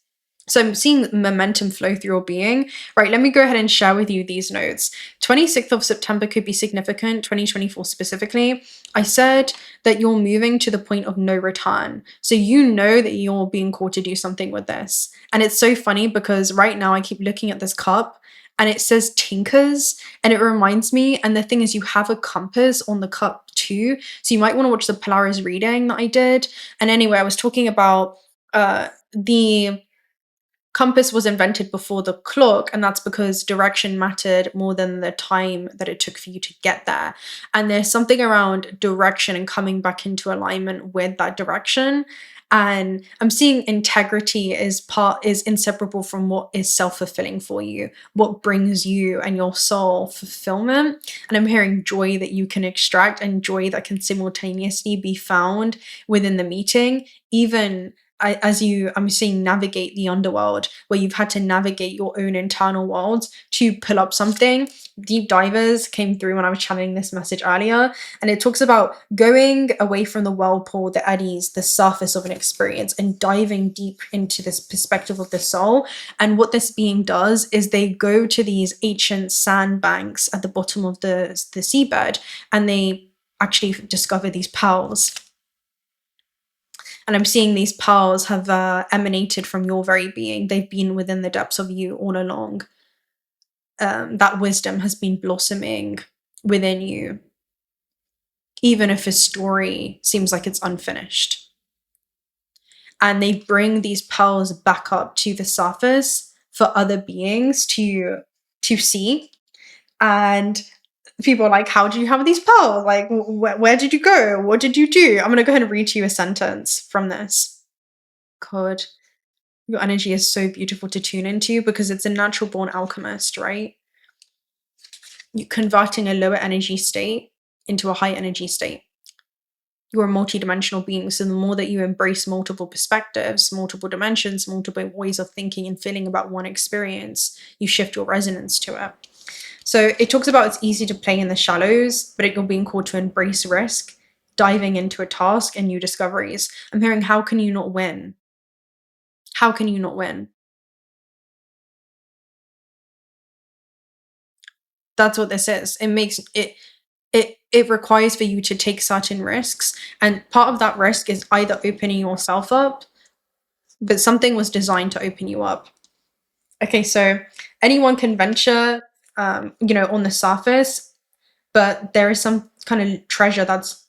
So I'm seeing momentum flow through your being. Right, let me go ahead and share with you these notes. 26th of September could be significant, 2024 specifically. I said that you're moving to the point of no return. So you know that you're being called to do something with this. And it's so funny because right now I keep looking at this cup and it says Tinkers, and it reminds me, and the thing is you have a compass on the cup too. So you might want to watch the Polaris reading that I did. And anyway, I was talking about the compass was invented before the clock, and that's because direction mattered more than the time that it took for you to get there. And there's something around direction and coming back into alignment with that direction. And I'm seeing integrity is inseparable from what is self-fulfilling for you, what brings you and your soul fulfillment. And I'm hearing joy that you can extract and joy that can simultaneously be found within the meeting, even I'm seeing navigate the underworld, where you've had to navigate your own internal worlds to pull up something. Deep divers came through when I was channeling this message earlier, and it talks about going away from the whirlpool, the eddies, the surface of an experience, and diving deep into this perspective of the soul. And what this being does is they go to these ancient sandbanks at the bottom of the seabed, and they actually discover these pearls. And I'm seeing these pearls have emanated from your very being. They've been within the depths of you all along. That wisdom has been blossoming within you, even if a story seems like it's unfinished. And they bring these pearls back up to the surface for other beings to see. And people are like, how do you have these pearls? Like, where did you go? What did you do? I'm going to go ahead and read to you a sentence from this. God, your energy is so beautiful to tune into because it's a natural born alchemist, right? You're converting a lower energy state into a high energy state. You're a multidimensional being. So the more that you embrace multiple perspectives, multiple dimensions, multiple ways of thinking and feeling about one experience, you shift your resonance to it. So it talks about it's easy to play in the shallows, but you're being called to embrace risk, diving into a task and new discoveries. I'm hearing, how can you not win? How can you not win? That's what this is. It makes it requires for you to take certain risks, and part of that risk is either opening yourself up, but something was designed to open you up. Okay, so anyone can venture, on the surface, but there is some kind of treasure that's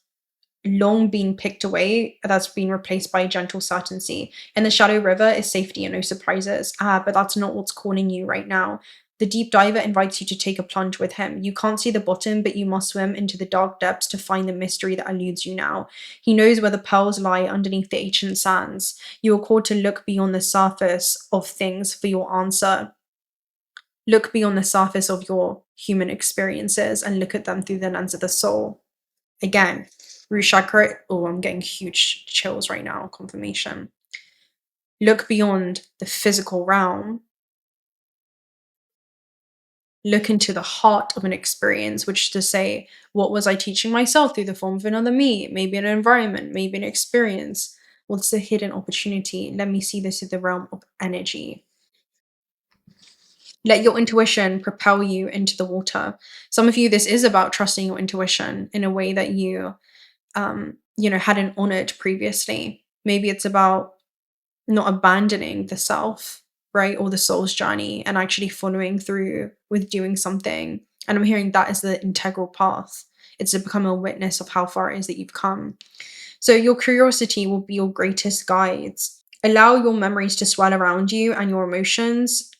long been picked away, that's been replaced by gentle certainty. And the shallow river is safety and no surprises. But that's not what's calling you right now. The deep diver invites you to take a plunge with him. You can't see the bottom, but you must swim into the dark depths to find the mystery that eludes you now. He knows where the pearls lie underneath the ancient sands. You are called to look beyond the surface of things for your answer. Look beyond the surface of your human experiences and look at them through the lens of the soul. Again, root chakra. Oh, I'm getting huge chills right now. Confirmation. Look beyond the physical realm. Look into the heart of an experience, which is to say, what was I teaching myself through the form of another me? Maybe an environment, maybe an experience. What's the hidden opportunity? Let me see this in the realm of energy. Let your intuition propel you into the water. Some of you, this is about trusting your intuition in a way that you hadn't honored previously. Maybe it's about not abandoning the self, right? Or the soul's journey and actually following through with doing something. And I'm hearing that is the integral path. It's to become a witness of how far it is that you've come. So your curiosity will be your greatest guides. Allow your memories to swell around you and your emotions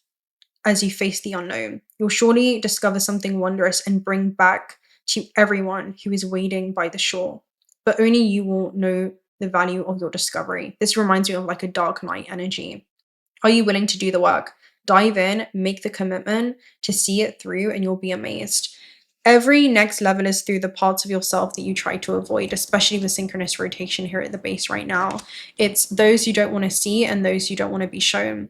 as you face the unknown. You'll surely discover something wondrous and bring back to everyone who is waiting by the shore. But only you will know the value of your discovery. This reminds me of like a dark night energy. Are you willing to do the work? Dive in, make the commitment to see it through, and you'll be amazed. Every next level is through the parts of yourself that you try to avoid, especially with synchronous rotation here at the base right now. It's those you don't want to see and those you don't want to be shown.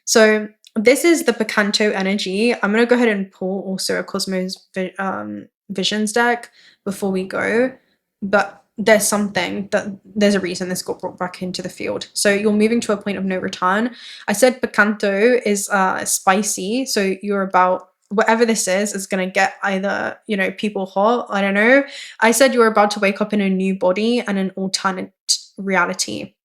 So this is the Picanto energy. I'm going to go ahead and pull also a Cosmos Visions deck before we go. But there's a reason this got brought back into the field. So you're moving to a point of no return. I said Picanto is spicy. So you're about, whatever this is going to get either, people hot. I don't know. I said you're about to wake up in a new body and an alternate reality.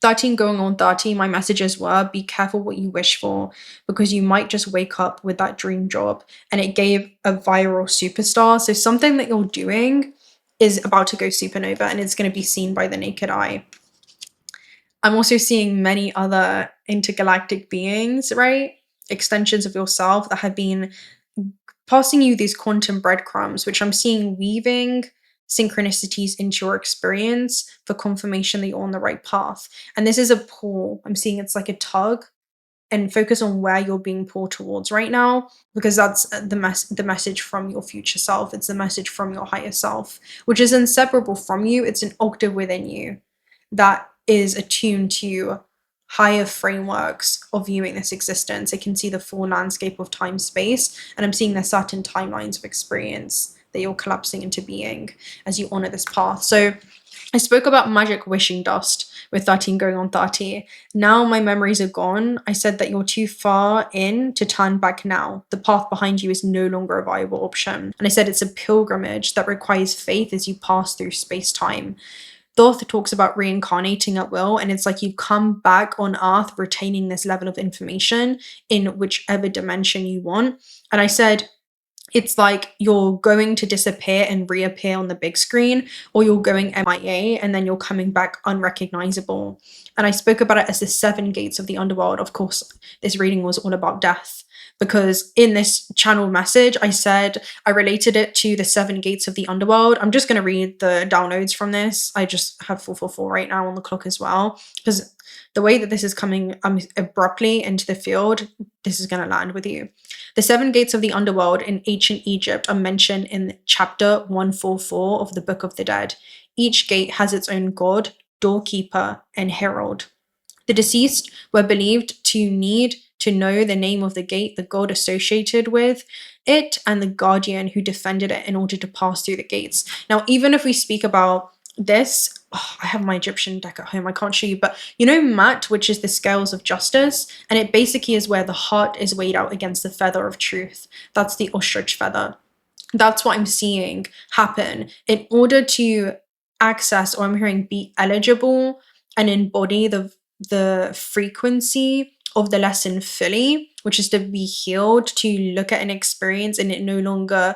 13 going on 30, my messages were, be careful what you wish for, because you might just wake up with that dream job. And it gave a viral superstar. So something that you're doing is about to go supernova and it's going to be seen by the naked eye. I'm also seeing many other intergalactic beings, right? Extensions of yourself that have been passing you these quantum breadcrumbs, which I'm seeing weaving synchronicities into your experience for confirmation that you're on the right path. And this is a pull. I'm seeing it's like a tug, and focus on where you're being pulled towards right now, because that's the message from your future self. It's the message from your higher self, which is inseparable from you. It's an octave within you that is attuned to higher frameworks of viewing this existence. It can see the full landscape of time, space, and I'm seeing there's certain timelines of experience that you're collapsing into being as you honor this path. So I spoke about magic wishing dust with 13 going on 30. Now my memories are gone. I said that you're too far in to turn back now. The path behind you is no longer a viable option. And I said it's a pilgrimage that requires faith as you pass through space-time. Thoth talks about reincarnating at will, and it's like you come back on Earth retaining this level of information in whichever dimension you want. And I said, it's like you're going to disappear and reappear on the big screen, or you're going MIA and then you're coming back unrecognizable. And I spoke about it as the 7 gates of the underworld. Of course, this reading was all about death, because in this channel message, I said I related it to the 7 gates of the underworld. I'm just going to read the downloads from this. I just have 444 right now on the clock as well, because the way that this is coming abruptly into the field, this is going to land with you. The 7 gates of the underworld in ancient Egypt are mentioned in chapter 144 of the Book of the Dead. Each gate has its own god, doorkeeper, and herald. The deceased were believed to need to know the name of the gate, the god associated with it, and the guardian who defended it in order to pass through the gates. Now, even if we speak about this, I have my Egyptian deck at home, I can't show you, but Mat, which is the scales of justice, and it basically is where the heart is weighed out against the feather of truth. That's the ostrich feather. That's what I'm seeing happen. In order to access, or I'm hearing be eligible and embody the frequency of the lesson fully, which is to be healed, to look at an experience and it no longer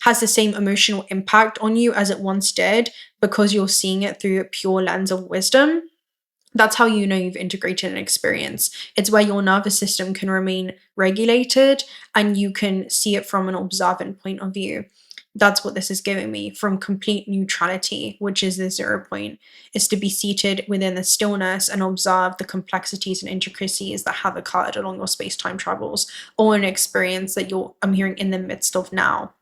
has the same emotional impact on you as it once did because you're seeing it through a pure lens of wisdom. That's how you know you've integrated an experience. It's where your nervous system can remain regulated and you can see it from an observant point of view. That's what this is giving me, from complete neutrality, which is the 0 point, is to be seated within the stillness and observe the complexities and intricacies that have occurred along your space-time travels, or an experience that I'm hearing in the midst of now.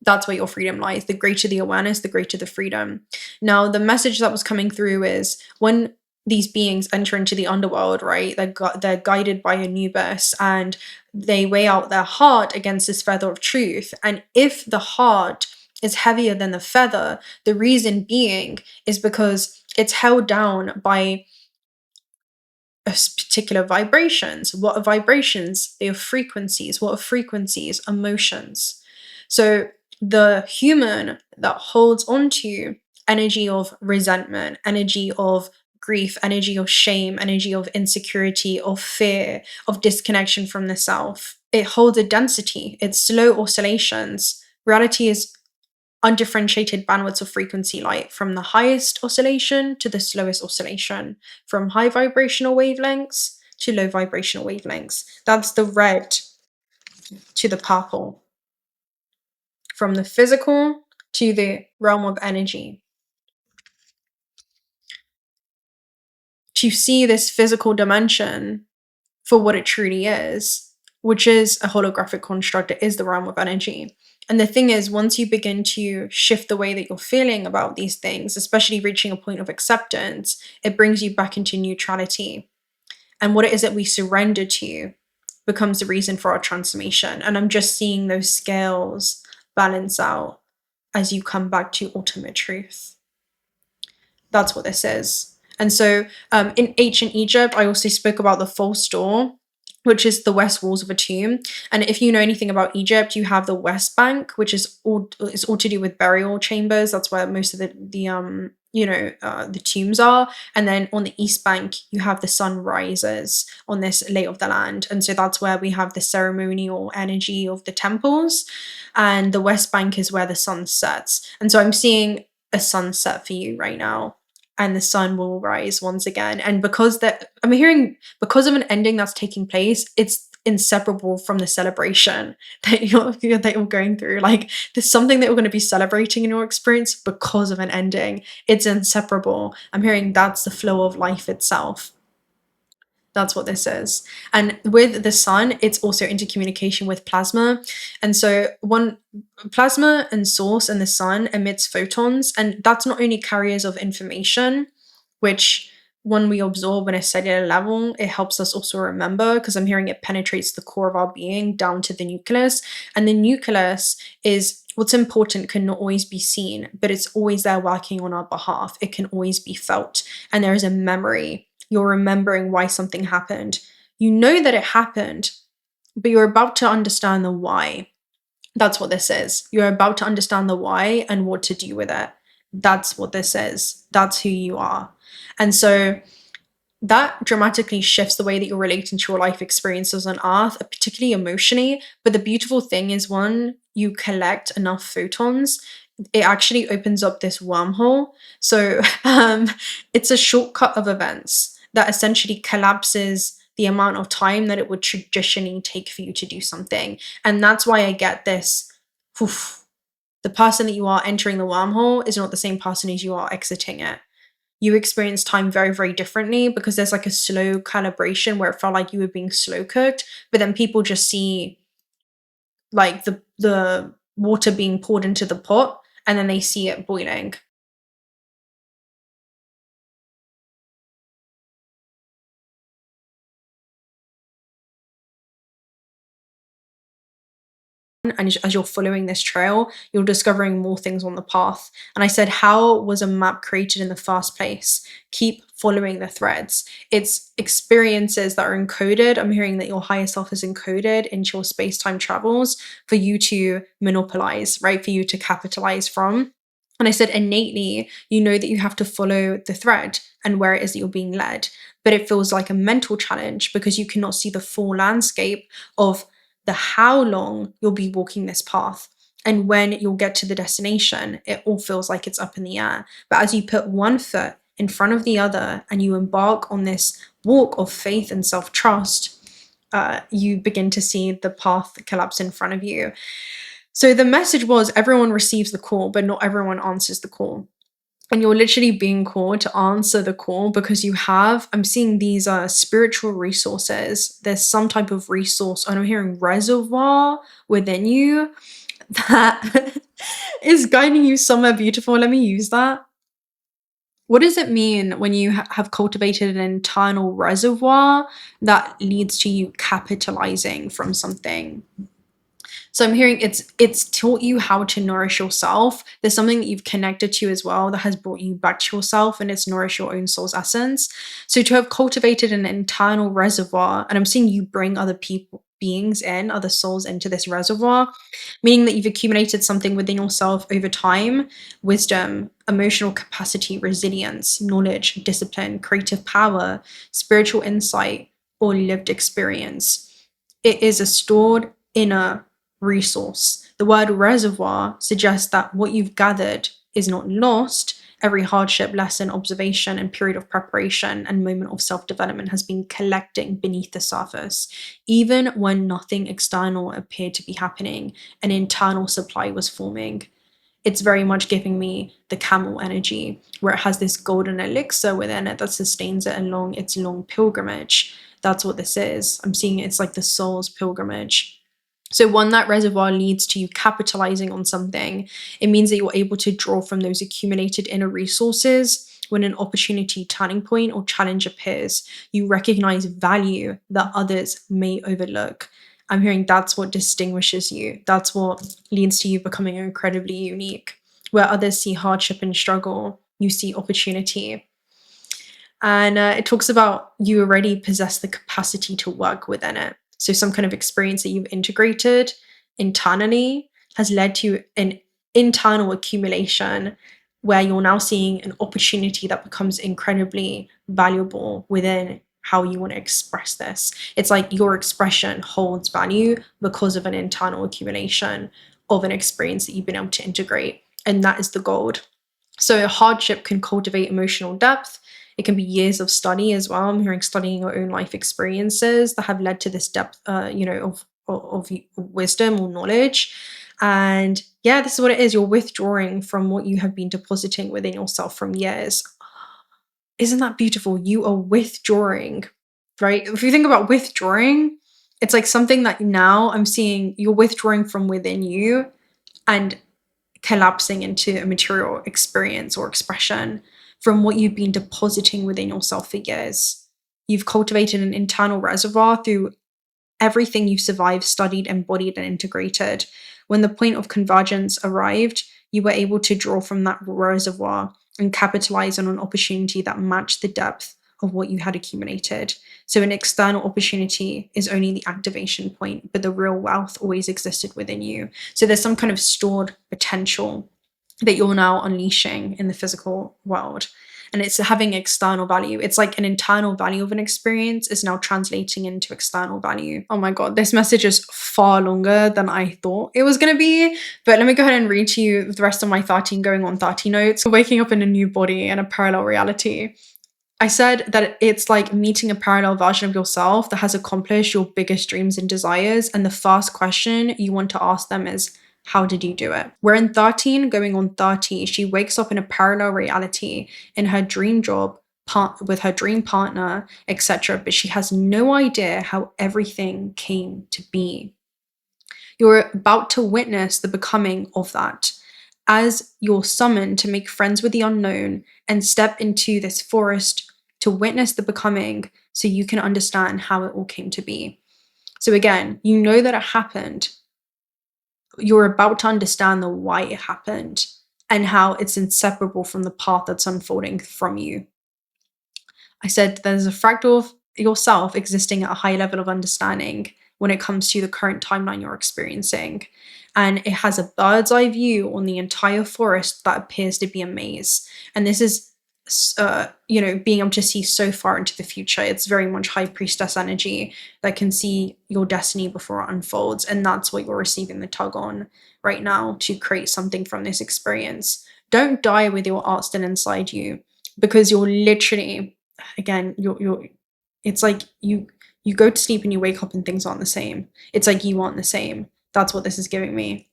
That's where your freedom lies. The greater the awareness, the greater the freedom. Now, the message that was coming through is when these beings enter into the underworld, right? They're guided by Anubis and they weigh out their heart against this feather of truth. And if the heart is heavier than the feather, the reason being is because it's held down by particular vibrations. What are vibrations? They are frequencies. What are frequencies? Emotions. So the human that holds on to energy of resentment, energy of grief, energy of shame, energy of insecurity, of fear, of disconnection from the self, it holds a density. It's slow oscillations. Reality is undifferentiated bandwidths of frequency light, from the highest oscillation to the slowest oscillation, from high vibrational wavelengths to low vibrational wavelengths. That's the red to the purple, from the physical to the realm of energy. To see this physical dimension for what it truly is, which is a holographic construct, it is the realm of energy. And the thing is, once you begin to shift the way that you're feeling about these things, especially reaching a point of acceptance, it brings you back into neutrality. And what it is that we surrender to becomes the reason for our transformation. And I'm just seeing those scales balance out as you come back to ultimate truth. That's what this is. And so in ancient Egypt, I also spoke about the false door, which is the west walls of a tomb. And if you know anything about Egypt, you have the West Bank, which is all to do with burial chambers. That's where most of the tombs are. And then on the East Bank, you have the sun rises on this lay of the land. And so that's where we have the ceremonial energy of the temples. And the West Bank is where the sun sets. And so I'm seeing a sunset for you right now. And the sun will rise once again. And because of an ending that's taking place, it's inseparable from the celebration that you're going through. Like, there's something that you're going to be celebrating in your experience because of an ending. It's inseparable. I'm hearing that's the flow of life itself. That's what this is. And with the sun, it's also into communication with plasma. And so plasma and source and the sun emits photons, and that's not only carriers of information, which when we absorb on a cellular level, it helps us also remember, because I'm hearing it penetrates the core of our being down to the nucleus. And the nucleus is what's important, cannot always be seen, but it's always there working on our behalf. It can always be felt. And there is a memory. You're remembering why something happened. You know that it happened, but you're about to understand the why. That's what this is. You're about to understand the why and what to do with it. That's what this is. That's who you are. And so that dramatically shifts the way that you're relating to your life experiences on Earth, particularly emotionally. But the beautiful thing is, when you collect enough photons, it actually opens up this wormhole. So it's a shortcut of events that essentially collapses the amount of time that it would traditionally take for you to do something. And that's why I get this, the person that you are entering the wormhole is not the same person as you are exiting it. You experience time very, very differently, because there's like a slow calibration where it felt like you were being slow cooked, but then people just see like the water being poured into the pot, and then they see it boiling. And as you're following this trail, you're discovering more things on the path. And I said, how was a map created in the first place? Keep following the threads. It's experiences that are encoded. I'm hearing that your higher self is encoded into your space-time travels for you to monopolize, right? For you to capitalize from. And I said, innately, you know that you have to follow the thread and where it is that you're being led. But it feels like a mental challenge because you cannot see the full landscape of the how long you'll be walking this path. And when you'll get to the destination, it all feels like it's up in the air. But as you put one foot in front of the other and you embark on this walk of faith and self-trust, you begin to see the path collapse in front of you. So the message was everyone receives the call, but not everyone answers the call. And you're literally being called to answer the call because I'm seeing these spiritual resources. There's some type of resource, and I'm hearing reservoir within you that is guiding you somewhere beautiful. Let me use that. What does it mean when you have cultivated an internal reservoir that leads to you capitalizing from something? So I'm hearing it's taught you how to nourish yourself. There's something that you've connected to as well that has brought you back to yourself, and it's nourish your own soul's essence. So to have cultivated an internal reservoir, and I'm seeing you bring other beings in, other souls into this reservoir, meaning that you've accumulated something within yourself over time: wisdom, emotional capacity, resilience, knowledge, discipline, creative power, spiritual insight, or lived experience. It is a stored inner resource. The word reservoir suggests that what you've gathered is not lost. Every hardship, lesson, observation, and period of preparation and moment of self-development has been collecting beneath the surface. Even when nothing external appeared to be happening, an internal supply was forming. It's very much giving me the camel energy, where it has this golden elixir within it that sustains it along its long pilgrimage. That's what this is. I'm seeing it's like the soul's pilgrimage. So when that reservoir leads to you capitalizing on something, it means that you're able to draw from those accumulated inner resources. When an opportunity, turning point, or challenge appears, you recognize value that others may overlook. I'm hearing that's what distinguishes you. That's what leads to you becoming incredibly unique. Where others see hardship and struggle, you see opportunity. And it talks about you already possess the capacity to work within it. So some kind of experience that you've integrated internally has led to an internal accumulation where you're now seeing an opportunity that becomes incredibly valuable within how you want to express this. It's like your expression holds value because of an internal accumulation of an experience that you've been able to integrate. And that is the gold. So hardship can cultivate emotional depth. It can be years of study as well. I'm hearing studying your own life experiences that have led to this depth, of wisdom or knowledge. And yeah, this is what it is. You're withdrawing from what you have been depositing within yourself from years. Isn't that beautiful? You are withdrawing, right? If you think about withdrawing, it's like something that now I'm seeing you're withdrawing from within you and collapsing into a material experience or expression from what you've been depositing within yourself for years. You've cultivated an internal reservoir through everything you survived, studied, embodied, and integrated. When the point of convergence arrived, you were able to draw from that reservoir and capitalize on an opportunity that matched the depth of what you had accumulated. So an external opportunity is only the activation point, but the real wealth always existed within you. So there's some kind of stored potential that you're now unleashing in the physical world. And it's having external value. It's like an internal value of an experience is now translating into external value. Oh my God, this message is far longer than I thought it was going to be. But let me go ahead and read to you the rest of my 13 going on 30 notes. Waking up in a new body and a parallel reality. I said that it's like meeting a parallel version of yourself that has accomplished your biggest dreams and desires. And the first question you want to ask them is, how did you do it? We're in 13 going on 30. She wakes up in a parallel reality in her dream job with her dream partner, etc. But she has no idea how everything came to be. You're about to witness the becoming of that. As you're summoned to make friends with the unknown and step into this forest to witness the becoming so you can understand how it all came to be. So again, you know that it happened. You're about to understand the why it happened and how it's inseparable from the path that's unfolding from you. I said there's a fractal of yourself existing at a high level of understanding when it comes to the current timeline you're experiencing. And it has a bird's eye view on the entire forest that appears to be a maze. And this is being able to see so far into the future. It's very much high priestess energy that can see your destiny before it unfolds. And that's what you're receiving the tug on right now, to create something from this experience. Don't die with your art still inside you, because you're literally, again, it's like you go to sleep and you wake up and things aren't the same. It's like you aren't the same. That's what this is giving me.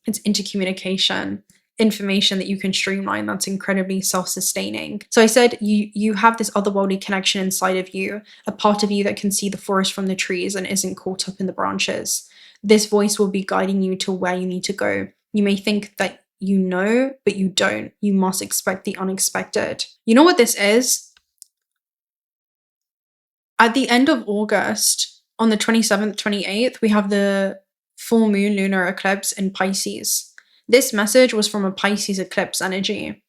It's intercommunication, information that you can streamline that's incredibly self-sustaining. So I said you have this otherworldly connection inside of you, a part of you that can see the forest from the trees and isn't caught up in the branches. This voice will be guiding you to where you need to go. You may think that you know, but you don't. You must expect the unexpected. You know what this is? At the end of August, on the 27th, 28th, we have the full moon lunar eclipse in Pisces. This message was from a Pisces eclipse energy.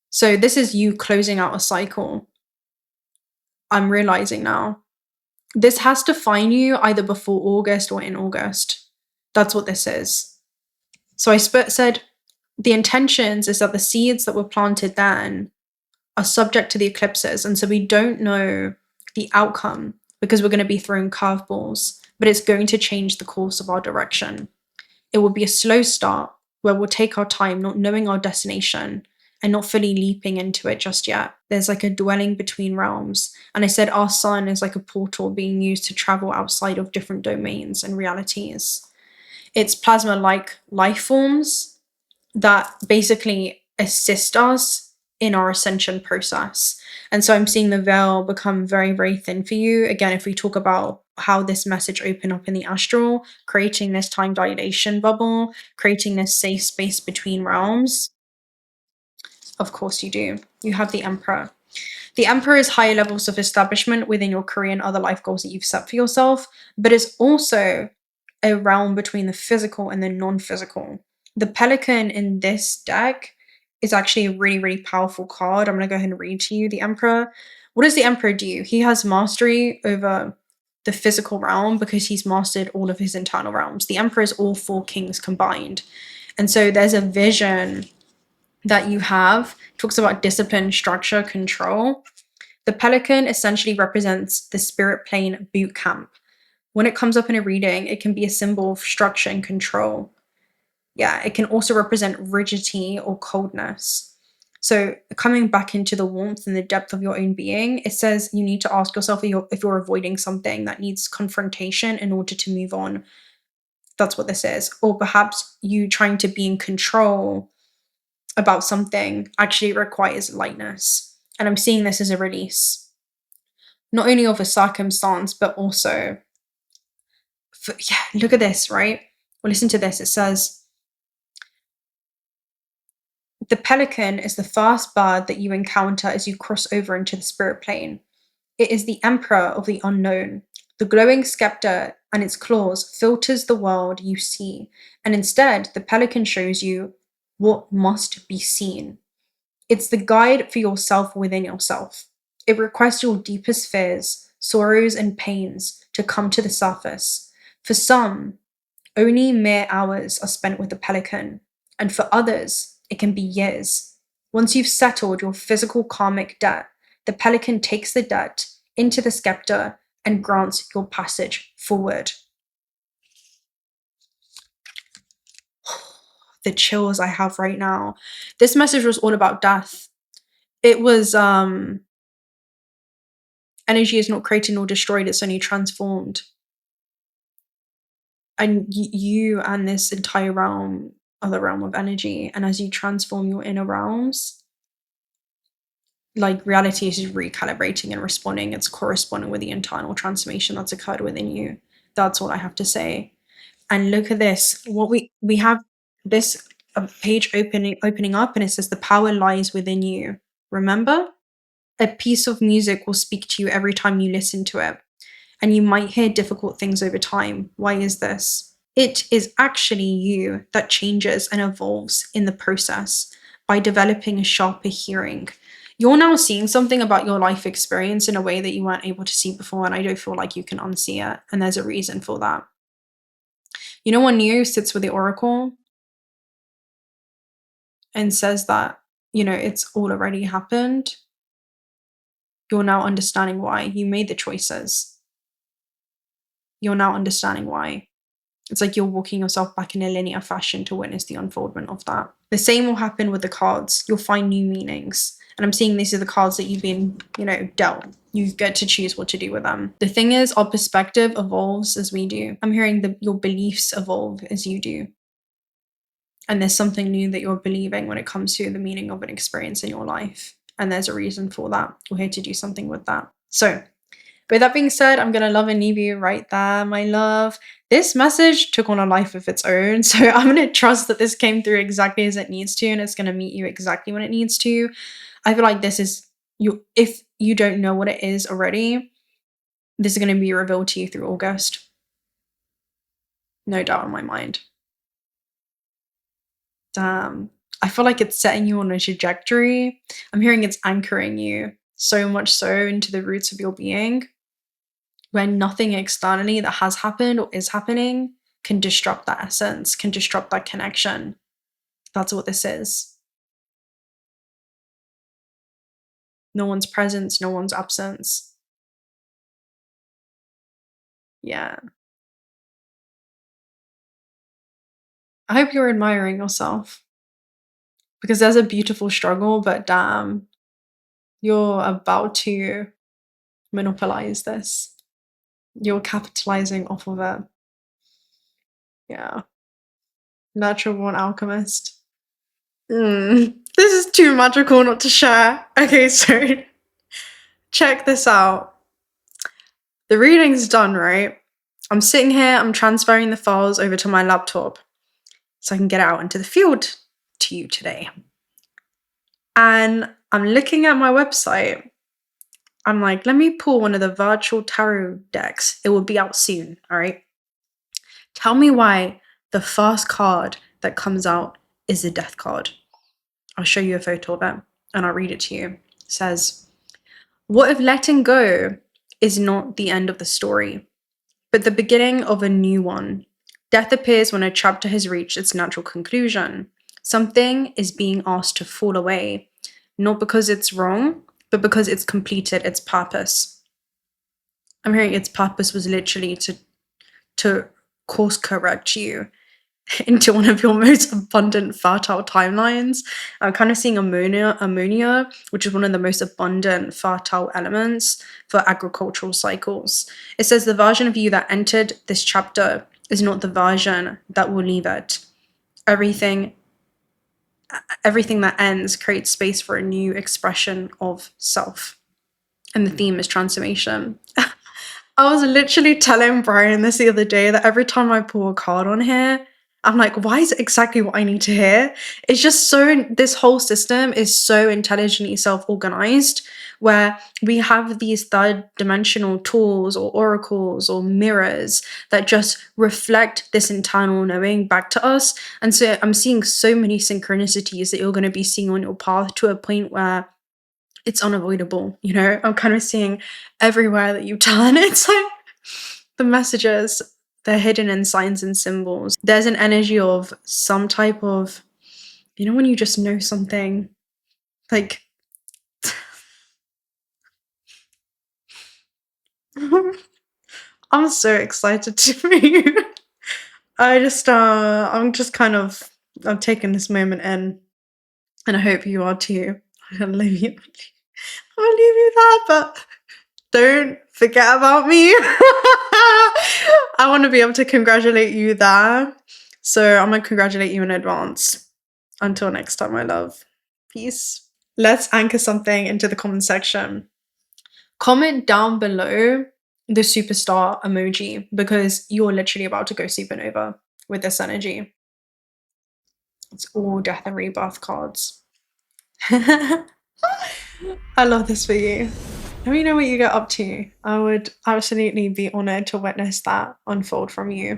So this is you closing out a cycle. I'm realizing now. This has to find you either before August or in August. That's what this is. So I said the intentions is that the seeds that were planted then are subject to the eclipses. And so we don't know the outcome because we're going to be throwing curveballs, but it's going to change the course of our direction. It will be a slow start where we'll take our time, not knowing our destination and not fully leaping into it just yet. There's like a dwelling between realms. And I said our sun is like a portal being used to travel outside of different domains and realities. It's plasma-like life forms that basically assist us in our ascension process. And so I'm seeing the veil become very, very thin for you. Again, if we talk about how this message opened up in the astral, creating this time dilation bubble, creating this safe space between realms. Of course you do. You have the Emperor. The Emperor is higher levels of establishment within your career and other life goals that you've set for yourself, but it's also a realm between the physical and the non-physical. The Pelican in this deck is actually a really, really powerful card. I'm going to go ahead and read to you the Emperor. What does the Emperor do? He has mastery over the physical realm because he's mastered all of his internal realms. The Emperor is all four kings combined. And so there's a vision that you have. It talks about discipline, structure, control. The Pelican essentially represents the spirit plane boot camp. When it comes up in a reading, it can be a symbol of structure and control. Yeah, it can also represent rigidity or coldness. So coming back into the warmth and the depth of your own being, it says you need to ask yourself if you're avoiding something that needs confrontation in order to move on. That's what this is. Or perhaps you trying to be in control about something actually requires lightness. And I'm seeing this as a release, not only of a circumstance, but also, look at this, right? Well, listen to this. It says, the pelican is the first bird that you encounter as you cross over into the spirit plane. It is the emperor of the unknown. The glowing scepter and its claws filters the world you see, and instead the pelican shows you what must be seen. It's the guide for yourself within yourself. It requests your deepest fears, sorrows, and pains to come to the surface. For some, only mere hours are spent with the pelican, and for others, it can be years. Once you've settled your physical karmic debt, the pelican takes the debt into the scepter and grants your passage forward. The chills I have right now. This message was all about death. It was energy is not created nor destroyed, it's only transformed. And you and this entire realm are the realm of energy. And as you transform your inner realms, like reality is just recalibrating and responding. It's corresponding with the internal transformation that's occurred within you. That's all I have to say. And look at this. What we have this page opening up, and it says the power lies within you. Remember? A piece of music will speak to you every time you listen to it. And you might hear difficult things over time. Why is this? It is actually you that changes and evolves in the process by developing a sharper hearing. You're now seeing something about your life experience in a way that you weren't able to see before, and I don't feel like you can unsee it, and there's a reason for that. You know when Neo sits with the Oracle and says that you know, it's all already happened. You're now understanding why. You made the choices. You're now understanding why. It's like you're walking yourself back in a linear fashion to witness the unfoldment of that. The same will happen with the cards. You'll find new meanings. And I'm seeing these are the cards that you've been, you know, dealt. You get to choose what to do with them. The thing is, our perspective evolves as we do. I'm hearing your beliefs evolve as you do. And there's something new that you're believing when it comes to the meaning of an experience in your life. And there's a reason for that. We're here to do something with that. So, with that being said, I'm going to love and leave you right there, my love. This message took on a life of its own. So I'm going to trust that this came through exactly as it needs to, and it's going to meet you exactly when it needs to. I feel like this is, if you don't know what it is already, this is going to be revealed to you through August. No doubt in my mind. Damn. I feel like it's setting you on a trajectory. I'm hearing it's anchoring you so much so into the roots of your being, where nothing externally that has happened or is happening can disrupt that essence, can disrupt that connection. That's what this is. No one's presence, no one's absence. Yeah. I hope you're admiring yourself, because there's a beautiful struggle, but damn, you're about to monopolize this. You're capitalizing off of it. Yeah. Natural born alchemist. This is too magical not to share. Okay, so check this out. The reading's done, right? I'm sitting here, I'm transferring the files over to my laptop so I can get out into the field to you today. And I'm looking at my website. I'm like, let me pull one of the virtual tarot decks. It will be out soon, all right? Tell me why the first card that comes out is the death card. I'll show you a photo of it and I'll read it to you. It says, what if letting go is not the end of the story, but the beginning of a new one? Death appears when a chapter has reached its natural conclusion. Something is being asked to fall away, not because it's wrong, but because it's completed its purpose. I'm hearing its purpose was literally to course correct you into one of your most abundant fertile timelines. I'm kind of seeing ammonia, which is one of the most abundant fertile elements for agricultural cycles. It says the version of you that entered this chapter is not the version that will leave it. Everything that ends creates space for a new expression of self. And the theme is transformation. I was literally telling Brian this the other day that every time I pull a card on here, I'm like, why is it exactly what I need to hear? It's just so, this whole system is so intelligently self-organized, where we have these third dimensional tools or oracles or mirrors that just reflect this internal knowing back to us. And so I'm seeing so many synchronicities that you're going to be seeing on your path to a point where it's unavoidable, you know? I'm kind of seeing everywhere that you turn, it's like the messages, they're hidden in signs and symbols. There's an energy of some type of, you know, when you just know something, like, I'm so excited to meet you. I'm taking this moment in, and I hope you are too. I'll leave you there, but don't forget about me. I want to be able to congratulate you there. So I'm going to congratulate you in advance. Until next time, my love. Peace. Let's anchor something into the comment section. Comment down below the superstar emoji, because you're literally about to go supernova with this energy. It's all death and rebirth cards. I love this for you. Let me know what you get up to. I would absolutely be honored to witness that unfold from you.